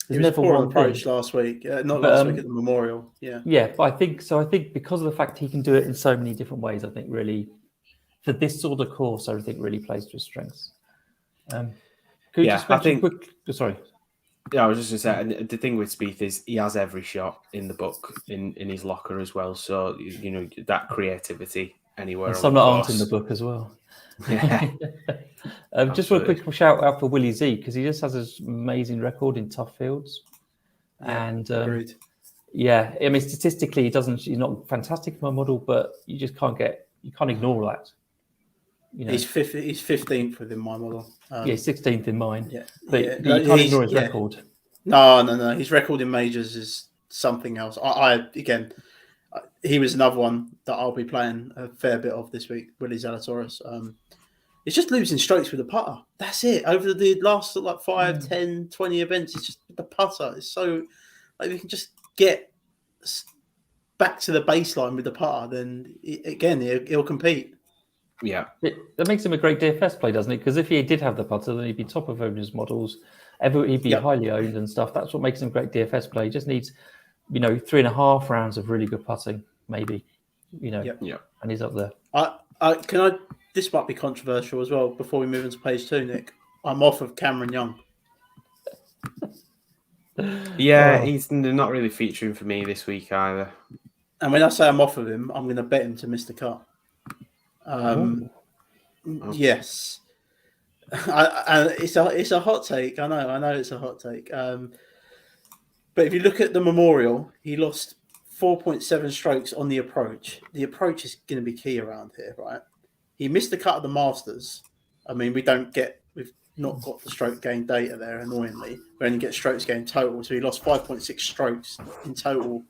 There's never one approach last week, not last week at the Memorial. Yeah, but I think because of the fact he can do it in so many different ways, I think really for this sort of course, I think really plays to his strengths. Could you just mention sorry. Yeah, I was just going to say, the thing with Spieth is he has every shot in the book in his locker as well. So that creativity anywhere. And some that aren't in the book as well. Yeah. Just a quick shout out for Willie Z because he just has this amazing record in tough fields. Yeah, and agreed. Yeah, I mean statistically he's not fantastic in my model, but you just can't ignore that. He's 15th within my model. 16th in mine. Yeah, but you can't ignore his record. No. His record in majors is something else. He was another one that I'll be playing a fair bit of this week, Willie Zalatoris. It's just losing strokes with the putter. That's it. Over the last 5, 10, 20 events, it's just the putter. It's so like if you can just get back to the baseline with the putter, then he'll compete. Yeah, that makes him a great DFS play, doesn't it? Because if he did have the putter, then he'd be top of his models. He'd be highly owned and stuff. That's what makes him a great DFS play. He just needs 3.5 rounds of really good putting, maybe. And he's up there. This might be controversial as well. Before we move into page 2, Nick, I'm off of Cameron Young. He's not really featuring for me this week either. And when I say I'm off of him, I'm going to bet him to miss the cut. Yes. It's a hot take. I know it's a hot take. But if you look at the Memorial, he lost 4.7 strokes on the approach. The approach is going to be key around here, right? He missed the cut of the Masters. I mean, we've not got the stroke gain data there, annoyingly. We only get strokes gained total. So he lost 5.6 strokes in total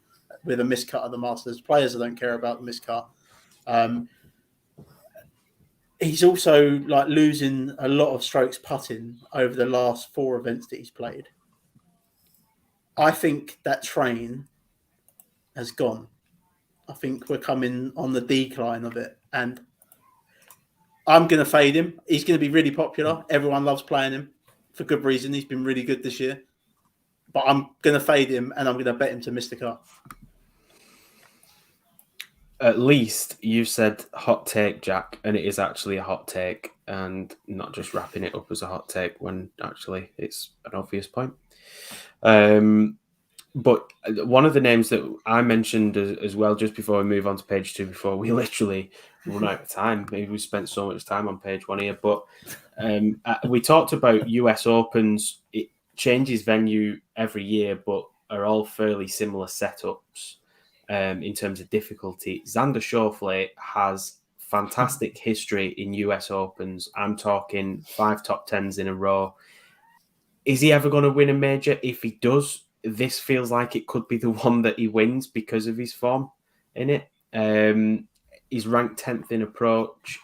with a miscut of the Masters. Players don't care about the miscut. He's also like losing a lot of strokes putting over the last 4 events that he's played. I think that train has gone. I think we're coming on the decline of it. And I'm going to fade him. He's going to be really popular. Everyone loves playing him for good reason. He's been really good this year. But I'm going to fade him and I'm going to bet him to miss the cut. At least you've said hot take, Jack, and it is actually a hot take and not just wrapping it up as a hot take when actually it's an obvious point. But one of the names that I mentioned as well, just before we move on to page 2, before we literally run out of time, maybe we spent so much time on page 1 here, but we talked about US Opens. It changes venue every year, but are all fairly similar setups in terms of difficulty. Xander Schauffele has fantastic history in US Opens. I'm talking 5 top 10s in a row. Is he ever going to win a major? If he does, this feels like it could be the one that he wins because of his form in it. He's ranked 10th in approach.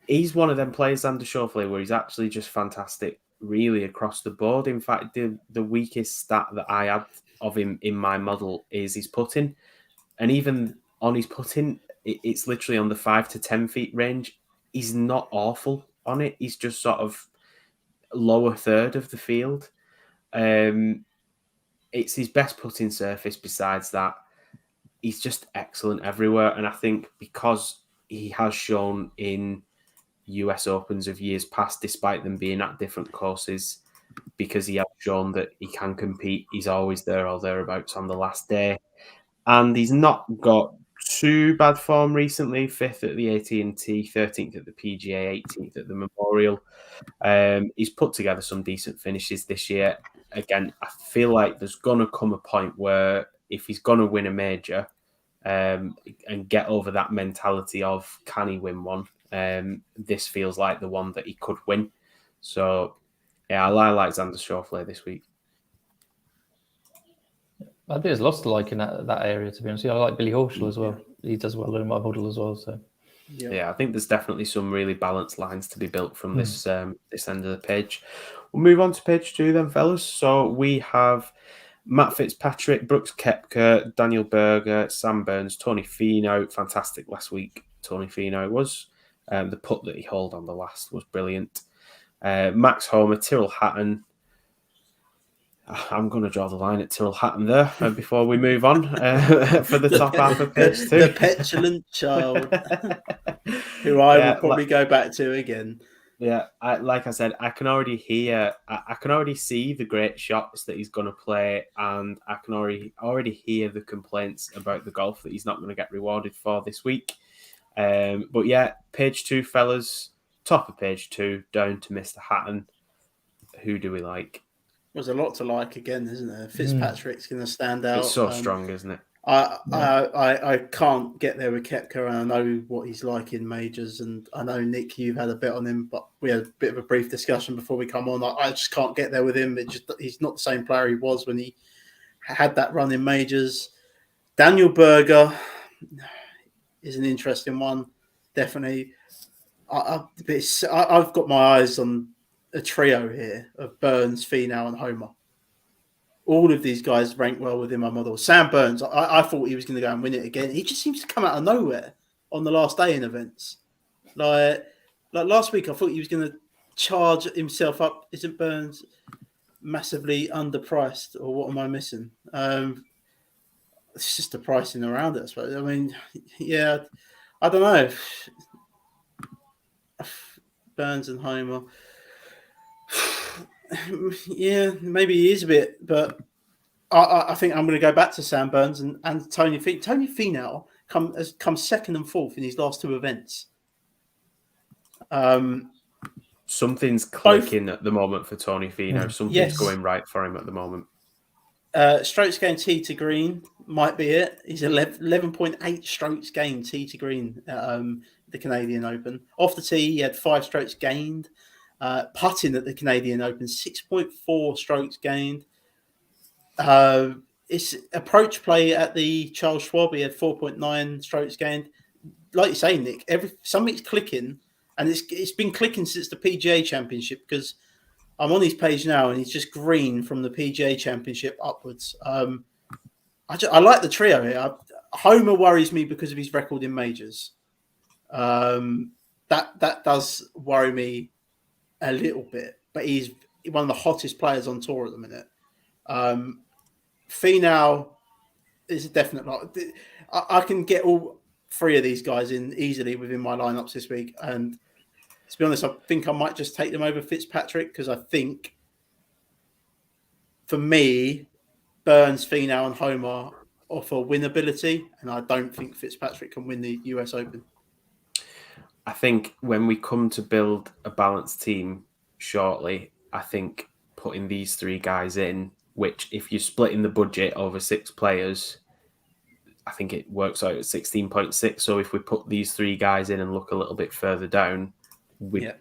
He's one of them players, Xander Schauffele, where he's actually just fantastic, really, across the board. In fact, the weakest stat that I had of him in my model is his putting. And even on his putting, it's literally on the 5 to 10 feet range. He's not awful on it. He's just sort of lower third of the field. It's his best putting surface. Besides that, he's just excellent everywhere. And I think because he has shown in US Opens of years past, despite them being at different courses, because he has shown that he can compete, he's always there or thereabouts on the last day. And he's not got too bad form recently. 5th at the AT&T, 13th at the PGA, 18th at the Memorial. He's put together some decent finishes this year. Again, I feel like there's going to come a point where if he's going to win a major and get over that mentality of can he win one, this feels like the one that he could win. So, yeah, I like Xander Schauffele this week. I think there's lots to like in that area, to be honest. I like Billy Horschel as well. He does well in my model as well. So yeah, I think there's definitely some really balanced lines to be built from this this end of the page. We'll move on to page 2 then, fellas. So we have Matt Fitzpatrick, Brooks Koepka, Daniel Berger, Sam Burns, Tony Finau. Fantastic last week, Tony Finau was. The putt that he held on the last was brilliant. Max Homer, Tyrrell Hatton. I'm going to draw the line at Tyrrell Hatton there before we move on for the top half of page 2. The petulant child, who I will probably go back to again. Yeah, like I said, I can already hear, I can already see the great shots that he's going to play, and I can already hear the complaints about the golf that he's not going to get rewarded for this week. But yeah, page 2, fellas, top of page 2, down to Mr. Hatton. Who do we like? There's a lot to like again, isn't there? Fitzpatrick's going to stand out. It's so strong, isn't it? I can't get there with Koepka, and I know what he's like in majors, and I know, Nick, you've had a bet on him, but we had a bit of a brief discussion before we come on. I just can't get there with him. He's not the same player he was when he had that run in majors. Daniel Berger is an interesting one, definitely. I've got my eyes on a trio here of Burns, Finau, and Homer. All of these guys rank well within my model. Sam Burns, I thought he was going to go and win it again. He just seems to come out of nowhere on the last day in events. Like last week, I thought he was going to charge himself up. Isn't Burns massively underpriced, or what am I missing? It's just the pricing around it, I suppose. I mean, yeah, I don't know. Burns and Homer. Yeah, maybe he is a bit, but I think I'm going to go back to Sam Burns and Tony Finau. Tony Finau has come second and fourth in his last 2 events. Something's clicking at the moment for Tony Finau. Something's going right for him at the moment. Strokes gained tee to green might be it. He's 11.8 strokes gained tee to green at the Canadian Open. Off the tee, he had 5 strokes gained. Putting at the Canadian Open, 6.4 strokes gained. It's approach play at the Charles Schwab. He had 4.9 strokes gained. Like you say, Nick, something's clicking, and it's been clicking since the PGA Championship, because I'm on his page now and he's just green from the PGA Championship upwards. I like the trio here. Homer worries me because of his record in majors. That does worry me a little bit, but he's one of the hottest players on tour at the minute. Finau is a definite lock. I can get all three of these guys in easily within my lineups this week, and to be honest, I think I might just take them over Fitzpatrick, because I think, for me, Burns, Finau, and Homer offer winnability, and I don't think Fitzpatrick can win the US Open. I think when we come to build a balanced team shortly, I think putting these three guys in, which if you're splitting the budget over 6 players, I think it works out at 16.6. So if we put these three guys in and look a little bit further down, we'd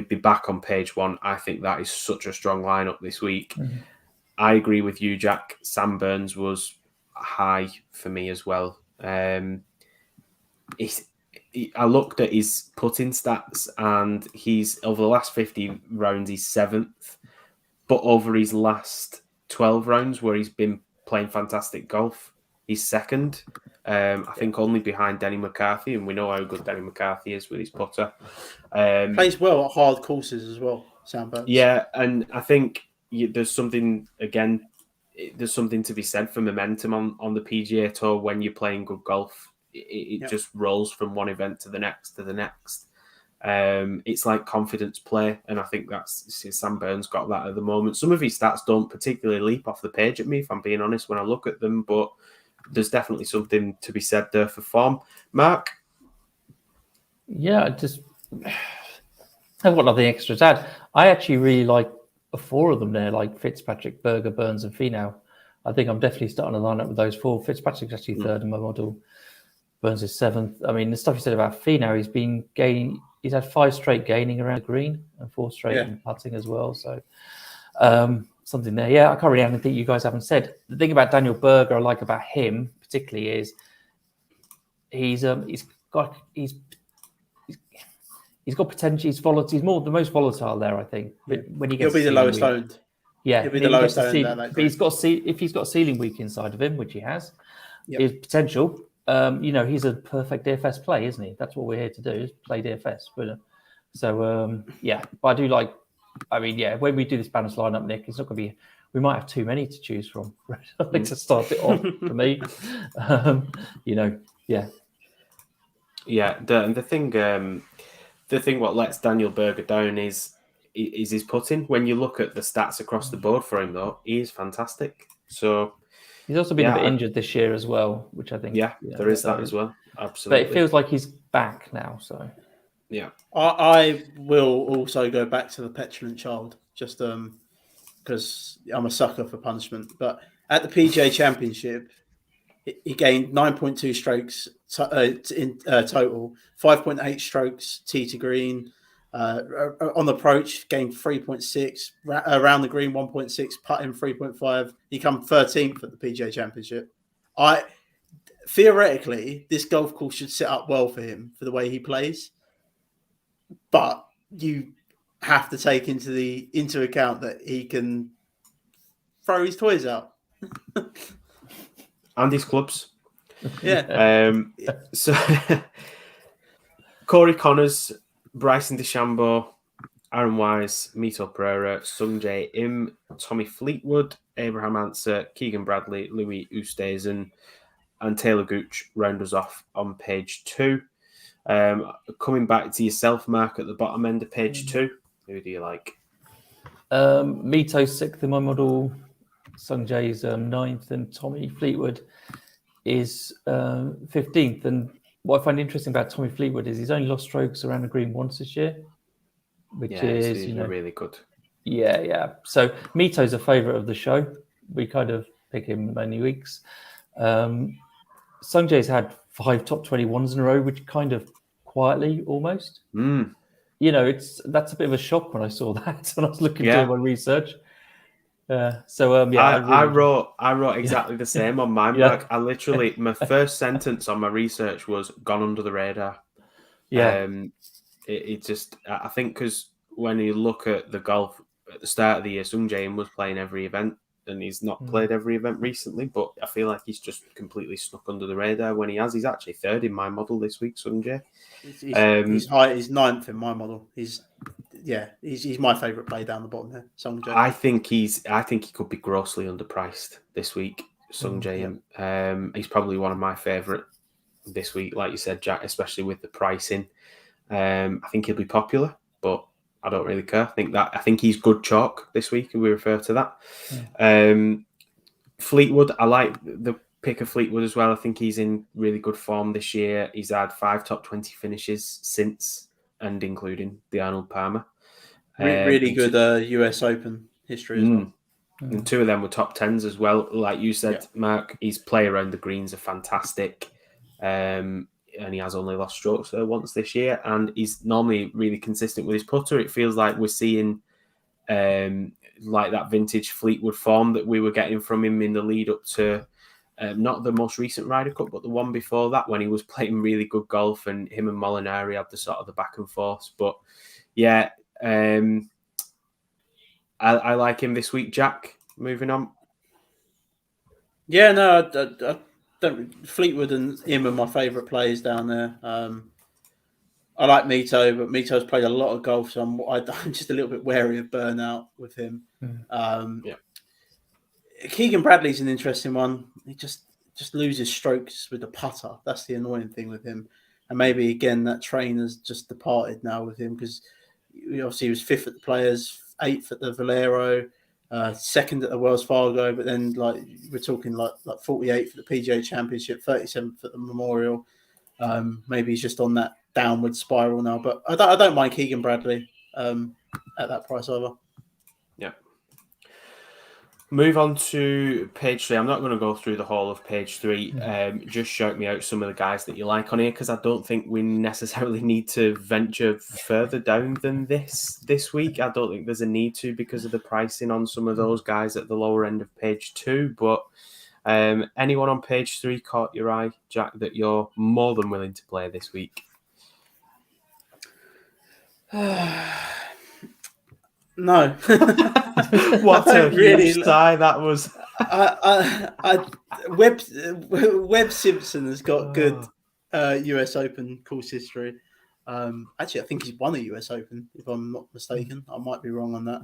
be back on page 1. I think that is such a strong lineup this week. Mm-hmm. I agree with you, Jack. Sam Burns was high for me as well. I looked at his putting stats, and he's over the last 50 rounds, he's 7th. But over his last 12 rounds, where he's been playing fantastic golf, he's 2nd. I think only behind Denny McCarthy, and we know how good Denny McCarthy is with his putter. Plays well at hard courses as well, Sam Burns. Yeah, and I think there's something to be said for momentum on the PGA Tour when you're playing good golf. It just rolls from one event to the next to the next. It's like confidence play, and I think Sam Burns got that at the moment. Some of his stats don't particularly leap off the page at me, if I'm being honest, when I look at them, but there's definitely something to be said there for form. Mark? Yeah, I've got nothing extra to add. I actually really like 4 of them there, like Fitzpatrick, Berger, Burns, and Finau. I think I'm definitely starting to line up with those 4. Fitzpatrick's actually 3rd in my model. Burns is 7th. I mean, the stuff you said about Finau, he's been gaining. He's had 5 straight gaining around the green and 4 straight in putting as well. So something there. Yeah, I can't really have anything you guys haven't said. The thing about Daniel Berger I like about him particularly is he's got potential. He's volatile. He's the most volatile there, I think. But when he gets, he'll be the lowest owned. Yeah, he'll be the lowest owned. But if he's got ceiling week inside of him, which he has, his potential. He's a perfect DFS play, isn't he? That's what we're here to do, is play DFS. But I do like. I mean, when we do this balanced lineup, Nick, it's not going to be. We might have too many to choose from. I think to start it off for me. The thing what lets Daniel Berger down is his putting. When you look at the stats across the board for him, though, he is fantastic. So he's also been a bit injured this year as well, which I think. Yeah, there is that as well. Absolutely. But it feels like he's back now. So yeah, I will also go back to the petulant child, just because I'm a sucker for punishment. But at the PGA Championship, he gained 9.2 strokes in total, 5.8 strokes tee to green. On the approach, gained 3.6. Around the green, 1.6. Putting 3.5. He come 13th at the PGA Championship. Theoretically, this golf course should set up well for him for the way he plays. But you have to take into account that he can throw his toys out. And his clubs. Yeah. So Corey Connors, Bryson DeChambeau, Aaron Wise, Mito Pereira, Sungjae Im, Tommy Fleetwood, Abraham Answer, Keegan Bradley, Louis Oosthuizen, and Taylor Gooch round us off on page 2. Coming back to yourself, Mark, at the bottom end of page 2, who do you like? Mito's 6th in my model, Sungjae's 9th, and Tommy Fleetwood is 15th. And what I find interesting about Tommy Fleetwood is he's only lost strokes around the green once this year, which is really good. Yeah. So Mito's a favourite of the show. We kind of pick him many weeks. Sungjae's had 5 top 21s in a row, which kind of quietly almost. that's a bit of a shock when I saw that when I was looking doing my research. I wrote exactly the same on mine, Mark. I literally, my first sentence on my research was "gone under the radar." Yeah. It just, I think, because when you look at the golf at the start of the year, Sung Jae was playing every event, and he's not played every event recently. But I feel like he's just completely snuck under the radar when he has. He's actually third in my model this week, Sung Jae. He's high. He's ninth in my model. He's my favourite play down the bottom there, Sung Jae. I think he could be grossly underpriced this week, Sung Jae. Yeah. He's probably one of my favourite this week, like you said, Jack, especially with the pricing. I think he'll be popular, but I don't really care. I think he's good chalk this week, and we refer to that. Yeah. Fleetwood, I like the pick of Fleetwood as well. I think he's in really good form this year. He's had 5 top 20 finishes since, and including the Arnold Palmer. Really good US Open history as well. And 2 of them were top 10s as well. Like you said, Mark, his play around the greens are fantastic. And he has only lost strokes once this year. And he's normally really consistent with his putter. It feels like we're seeing like that vintage Fleetwood form that we were getting from him in the lead up to not the most recent Ryder Cup, but the one before that, when he was playing really good golf, and him and Molinari had the sort of the back and forth. But yeah, I like him this week, Jack. Moving on. Yeah, no, I don't. Fleetwood and him are my favourite players down there. I like Mito, but Mito's played a lot of golf, so I'm just a little bit wary of burnout with him. Keegan Bradley's an interesting one. He just loses strokes with the putter. That's the annoying thing with him. And maybe, again, that train has just departed now with him, because obviously he was 5th at the Players, 8th at the Valero, 2nd at the Wells Fargo, but then we're talking like 48th at the PGA Championship, 37th at the Memorial. Maybe he's just on that downward spiral now, but I don't mind Keegan Bradley at that price either. Yeah. Move on to page 3. I'm not going to go through the whole of page 3. Just shout me out some of the guys that you like on here, because I don't think we necessarily need to venture further down than this week. I don't think there's a need to, because of the pricing on some of those guys at the lower end of page 2. But anyone on page 3 caught your eye, Jack, that you're more than willing to play this week? No. What a huge sigh that was. Webb Simpson has got good US Open course history. Actually, I think he's won a US Open, if I'm not mistaken. I might be wrong on that.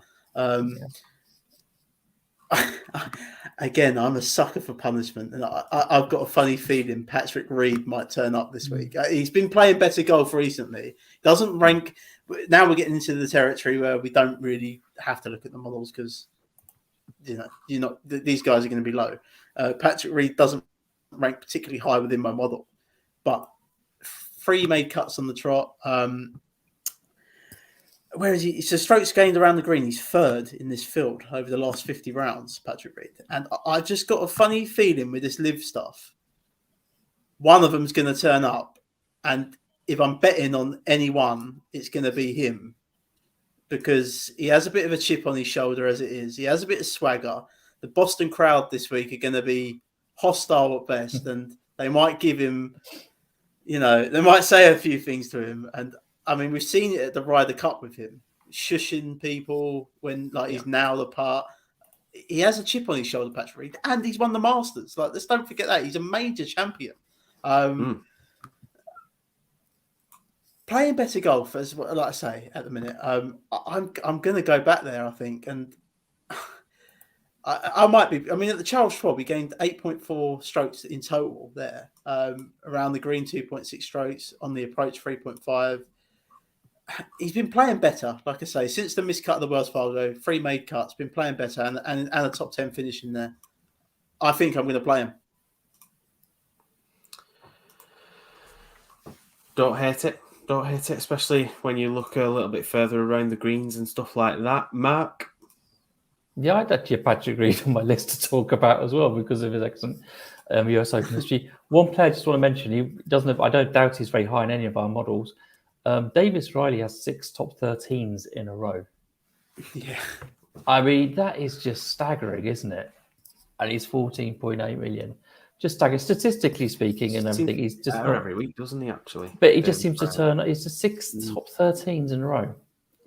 Again, I'm a sucker for punishment, and I've got a funny feeling Patrick Reed might turn up this week. He's been playing better golf recently. Doesn't rank. Now we're getting into the territory where we don't really have to look at the models, because these guys are going to be low. Patrick Reed doesn't rank particularly high within my model, but 3 made cuts on the trot. Where is he? So strokes gained around the green. He's 3rd in this field over the last 50 rounds, Patrick Reed. And I just got a funny feeling with this live stuff. One of them's going to turn up, and if I'm betting on anyone, it's going to be him, because he has a bit of a chip on his shoulder as it is. He has a bit of swagger. The Boston crowd this week are going to be hostile at best, and they might give him, they might say a few things to him. And I mean, we've seen it at the Ryder Cup with him, shushing people when he's nailed apart. He has a chip on his shoulder, Patrick Reed, and he's won the Masters. Let's don't forget that. He's a major champion. Playing better golf, as like I say at the minute. I'm going to go back there, I think, and I might be. I mean, at the Charles Schwab, he gained 8.4 strokes in total there. Around the green, 2.6 strokes, on the approach, 3.5. He's been playing better, like I say, since the miscut of the Wells Fargo. 3 made cuts, been playing better, and a top 10 finish in there. I think I'm going to play him. Don't hate it. Don't hate it, especially when you look a little bit further around the greens and stuff like that. Mark? Yeah, I'd actually have Patrick Reed on my list to talk about as well, because of his excellent US Open history. One player I just want to mention, he doesn't have, I don't doubt he's very high in any of our models. Davis Riley has 6 top 13s in a row. Yeah. I mean, that is just staggering, isn't it? And he's 14.8 million. Just staggering, statistically speaking, and everything. He's just not every week, doesn't he? Actually, but he just seems to turn. He's the 6 top 13s in a row.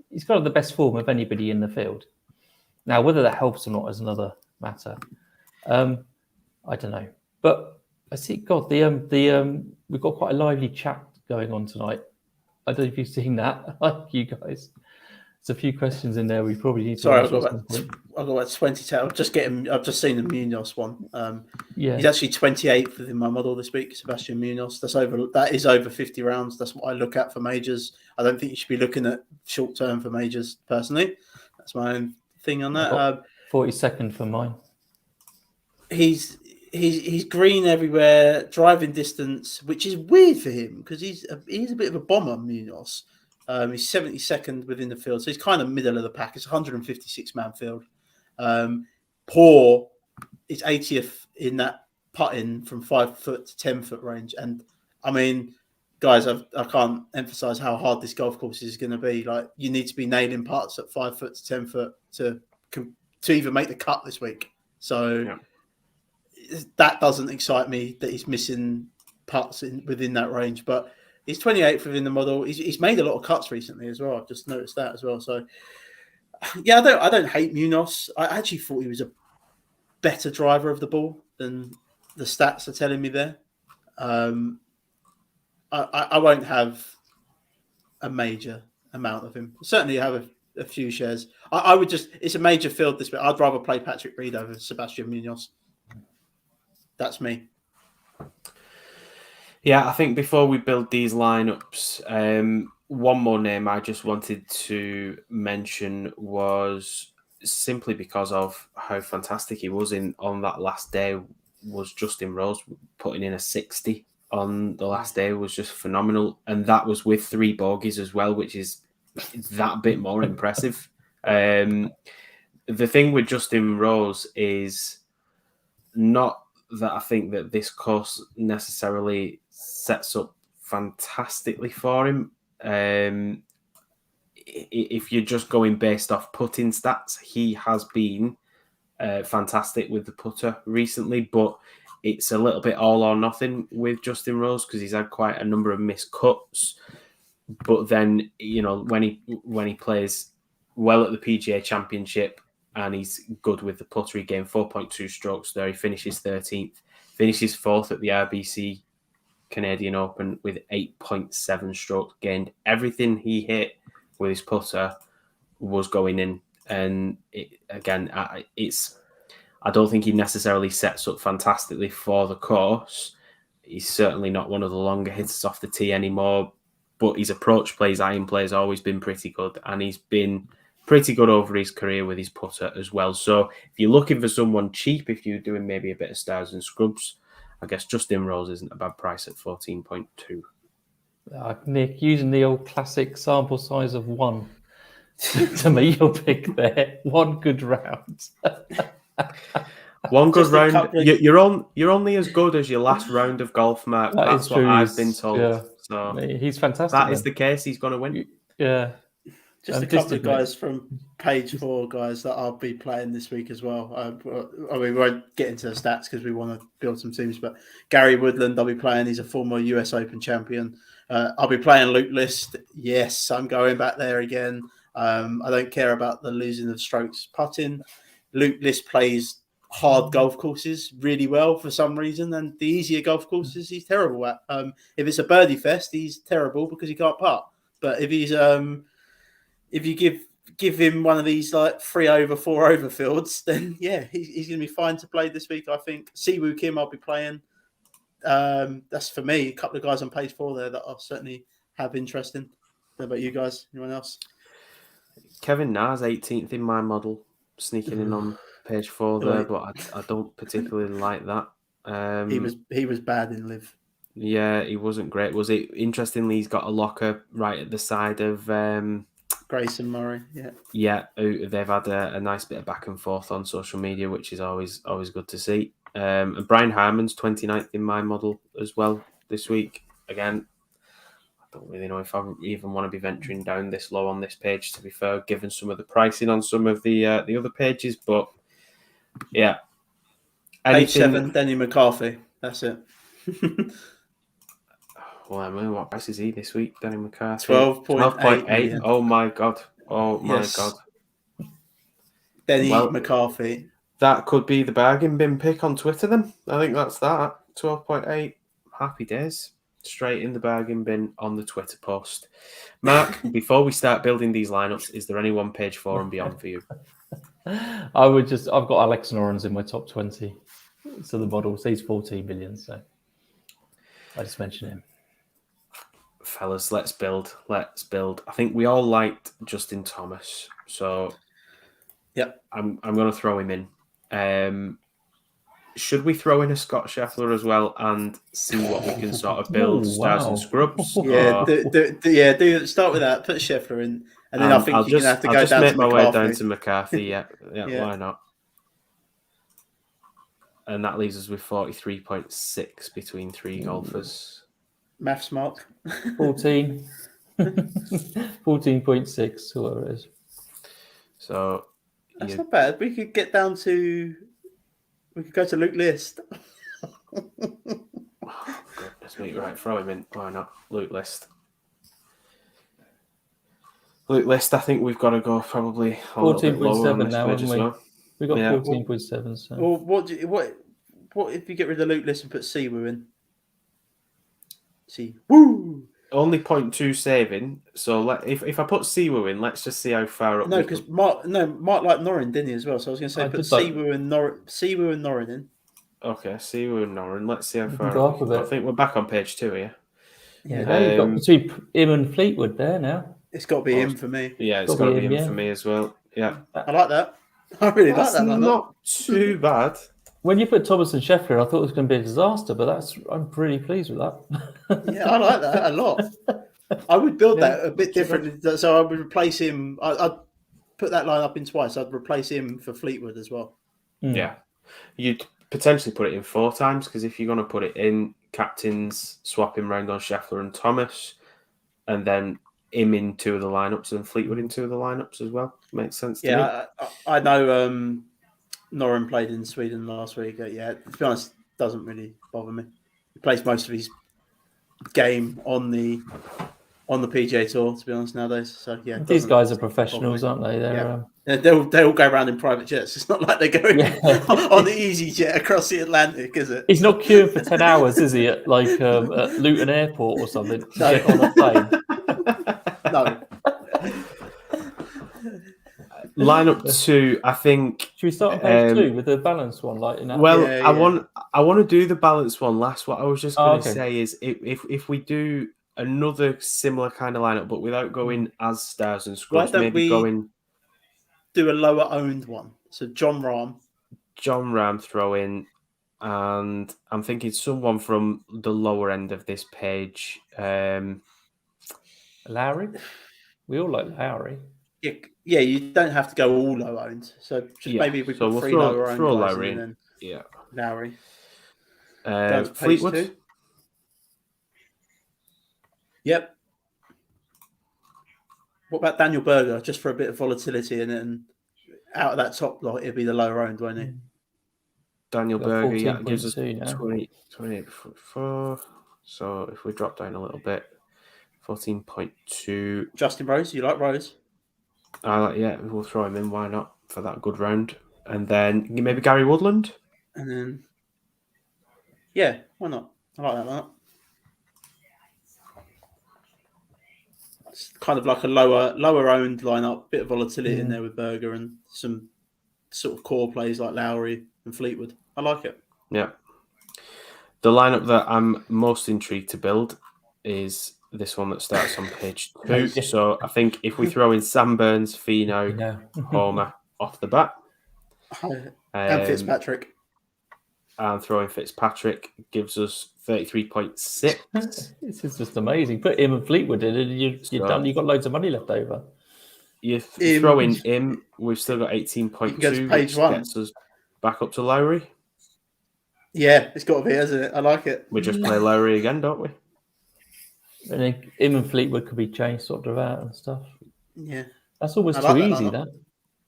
He's got the best form of anybody in the field. Now, whether that helps or not is another matter. I don't know, but I see. God, we've got quite a lively chat going on tonight. I don't know if you've seen that, like you guys. There's a few questions in there we probably need to. Sorry, I've got about 20. I've just seen the Munoz one. He's actually 28th within my model this week. Sebastian Munoz. That is over 50 rounds. That's what I look at for majors. I don't think you should be looking at short term for majors personally. That's my own thing on that. 42nd for mine. He's green everywhere, driving distance, which is weird for him because he's a bit of a bomber, Munoz. He's 72nd within the field, so he's kind of middle of the pack. It's a 156-man field. Poor is 80th in that putting from 5 foot to 10 foot range. And I mean, guys, I can't emphasize how hard this golf course is going to be. Like, you need to be nailing putts at 5 foot to 10 foot to even make the cut this week. So that doesn't excite me that he's missing putts within that range, but he's 28th within the model. He's made a lot of cuts recently as well. I've just noticed that as well. So, yeah, I don't hate Munoz. I actually thought he was a better driver of the ball than the stats are telling me there. I won't have a major amount of him. Certainly have a few shares. I would just, it's a major field this week. I'd rather play Patrick Reed over Sebastian Munoz. That's me. Yeah, I think before we build these lineups, one more name I just wanted to mention was simply because of how fantastic he was on that last day was Justin Rose. Putting in a 60 on the last day was just phenomenal. And that was with 3 bogeys as well, which is that bit more impressive. The thing with Justin Rose is not that I think that this course necessarily sets up fantastically for him. If you're just going based off putting stats, he has been fantastic with the putter recently, but it's a little bit all or nothing with Justin Rose because he's had quite a number of missed cuts. But then, you know, when he plays well at the PGA Championship and he's good with the putter, he gained 4.2 strokes there. He finishes 13th, finishes 4th at the RBC Canadian Open with 8.7 strokes gained. Everything he hit with his putter was going in. And I don't think he necessarily sets up fantastically for the course. He's certainly not one of the longer hitters off the tee anymore, but his approach play, his iron play has always been pretty good, and he's been pretty good over his career with his putter as well. So if you're looking for someone cheap, if you're doing maybe a bit of stars and scrubs, I guess Justin Rose isn't a bad price at 14.2. Nick, using the old classic sample size of 1 to me, your pick there. 1 good round. One good round. You're only as good as your last round of golf, Mark. That's what I've been told. Yeah. So he's fantastic. That is the case. He's going to win. Yeah. Just a couple of guys from page 4, guys, that I'll be playing this week as well. I mean, we won't get into the stats because we want to build some teams, but Gary Woodland, I'll be playing. He's a former US Open champion. I'll be playing Luke List. Yes, I'm going back there again. I don't care about the losing of strokes putting. Luke List plays hard golf courses really well for some reason, and the easier golf courses he's terrible at. If it's a birdie fest, he's terrible because he can't putt. But if he's if you give him one of these like 3 over, 4 over fields, then yeah, he's going to be fine to play this week. I think Siwoo Kim I'll be playing. That's for me. A couple of guys on page 4 there that I'll certainly have interest in. How about you guys? Anyone else? Kevin Na's 18th in my model, sneaking in on page 4 there, but I don't particularly like that. He was bad in live. Yeah, he wasn't great. Was it? Interestingly, he's got a locker right at the side of Grayson Murray. Yeah, they've had a nice bit of back and forth on social media, which is always good to see. And Brian Harmon's 29th in my model as well this week. Again, don't really know if I even want to be venturing down this low on this page, to be fair, given some of the pricing on some of the other pages. But yeah, Page 7, Denny McCarthy. That's it. Well, I mean, what price is he this week, Danny McCarthy? 12.8 million. Oh my god! Oh my god! Denny McCarthy. That could be the bargain bin pick on Twitter. Then I think that's that. 12.8. Happy days. Straight in the bargain bin on the Twitter post. Mark, before we start building these lineups, is there any one page 4 and beyond for you? I've got Alex Norrens in my top 20. So the model says 14 million. So I just mentioned him. Fellas, let's build. I think we all liked Justin Thomas. So yeah, I'm going to throw him in. Should we throw in a Scott Scheffler as well and see what we can sort of build? Stars and scrubs? Yeah, do start with that. Put Scheffler in, and then I think you're going to have to go down to McCarthy. I'll just make my way down to McCarthy. Yeah, why not? And that leaves us with 43.6 between 3 golfers. Maths mark. 14. 14.6, whatever it is. So that's not bad. We could get down to. We could go to Luke List. Oh, goodness me. Right, throw him in. Why not? Luke List. I think we've got to go probably 14.7 now, haven't we? Well. We got 14.7. So. Well, what if you get rid of Luke List and put Siwoo in? Woo! Only 0.2 saving. So if I put Siwoo in, let's just see how far up. No, because Mark liked Norin, didn't he, as well? So I was going to say put Siwoo and Norin in. Okay, Siwoo and Norin. Let's see how far up. I think we're back on page 2 here. Yeah, you've got between him and Fleetwood there now. It's got to be him for me. Yeah, it's got to be him for me as well. Yeah, I like that. I really like that. Not too bad. When you put Thomas and Scheffler, I thought it was going to be a disaster, but I'm pretty pleased with that. Yeah, I like that a lot. I would build that a bit differently. So I would replace him. I'd put that line up in twice. I'd replace him for Fleetwood as well. Yeah. You'd potentially put it in 4 times, because if you're going to put it in, captains swap him round on Scheffler and Thomas, and then him in 2 of the lineups and Fleetwood in 2 of the lineups as well. Makes sense to me. Yeah, I know Norin played in Sweden last week. Yeah, to be honest, doesn't really bother me. He plays most of his game on the PGA Tour, to be honest, nowadays. So yeah, these guys are professionals, aren't they? They all go around in private jets. It's not like they're going on the easy jet across the Atlantic, is it? He's not queuing for 10 hours, is he? At at Luton Airport or something. No. Get on a plane. No. Lineup 2, I think. Should we start on page 2 with the balanced one? I want to do the balanced one last. What I was just going to say is, if we do another similar kind of lineup, but without going as stars and scrubs, maybe do a lower owned one. So John Rahm throw in, and I'm thinking someone from the lower end of this page. Lowry. We all like Lowry. Yeah, you don't have to go all low owned. So maybe we put 3 lower owned guys Lowry in, and then Lowry. Fleetwood. 2. Yep. What about Daniel Berger? Just for a bit of volatility in it, and out of that top lot, it'd be the lower owned, won't he? Daniel Berger, gives us 28.4. So if we drop down a little bit, 14.2. Justin Rose, you like Rose? We'll throw him in. Why not, for that good round? And then maybe Gary Woodland. And then, why not? I like that one. It's kind of like a lower owned lineup, bit of volatility in there with Berger and some sort of core plays like Lowry and Fleetwood. I like it. Yeah. The lineup that I'm most intrigued to build is this one that starts on page 2. So I think if we throw in Sam Burns, Finau, Homer off the bat, and Fitzpatrick, and throwing Fitzpatrick gives us 33.6. This is just amazing. Put him and Fleetwood in, and you're done. You've got loads of money left over. You throw in him, we've still got 18.2, which gets us back up to Lowry. Yeah, it's got to be, hasn't it? I like it. We just play Lowry again, don't we? And then him and Fleetwood could be changed sort of out and stuff. Yeah, That's almost I too like that easy. lineup.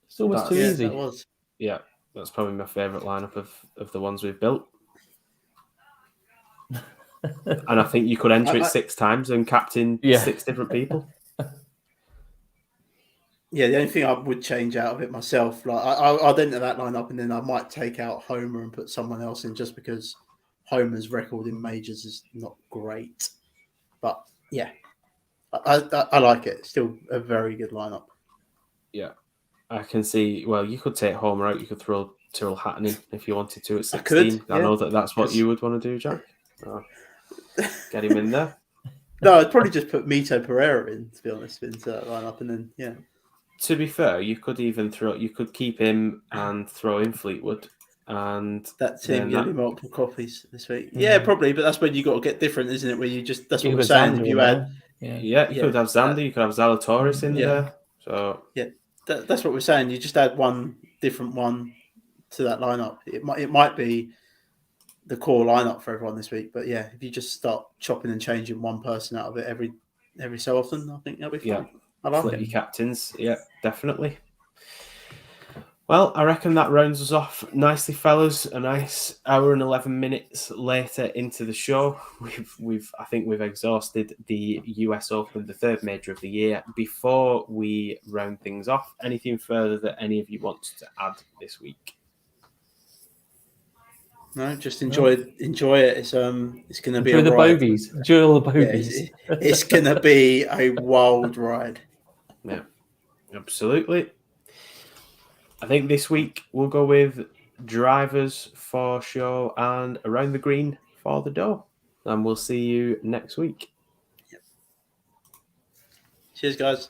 It's almost too Yeah, easy. that was. Yeah, that's probably my favourite lineup of the ones we've built. And I think you could enter it 6 times and captain 6 different people. Yeah, the only thing I would change out of it myself, like I'd enter that lineup and then I might take out Homer and put someone else in just because Homer's record in majors is not great. But yeah, I like it. Still a very good lineup. Yeah, I can see. Well, you could take Homer out. You could throw Tyrrell Hatton in if you wanted to at 16. I know that's what you would want to do, Jack. Get him in there. No, I'd probably just put Mito Pereira in, to be honest, into that lineup, and then yeah. To be fair, you could keep him and throw in Fleetwood, and that team going to be multiple copies this week. Yeah, probably, but that's when you got to get different, isn't it? Where that's what we're saying. If you add, you could have Xander, you could have Zalatoris in there. So yeah, that's what we're saying. You just add one different one to that lineup. It might be the core lineup for everyone this week, but yeah, if you just start chopping and changing one person out of it every so often, I think that'll be fine. I like flip it. your captains. Yeah, definitely. Well, I reckon that rounds us off nicely, fellas. A nice hour and 11 minutes later into the show. I think we've exhausted the US Open, the third major of the year. Before we round things off, anything further that any of you want to add this week? No, just enjoy it. It's going to be the bogeys. Enjoy all the bogeys. Yeah, it's going to be a wild ride. Yeah, absolutely. I think this week we'll go with drivers for show and around the green for the door. And we'll see you next week. Cheers, guys.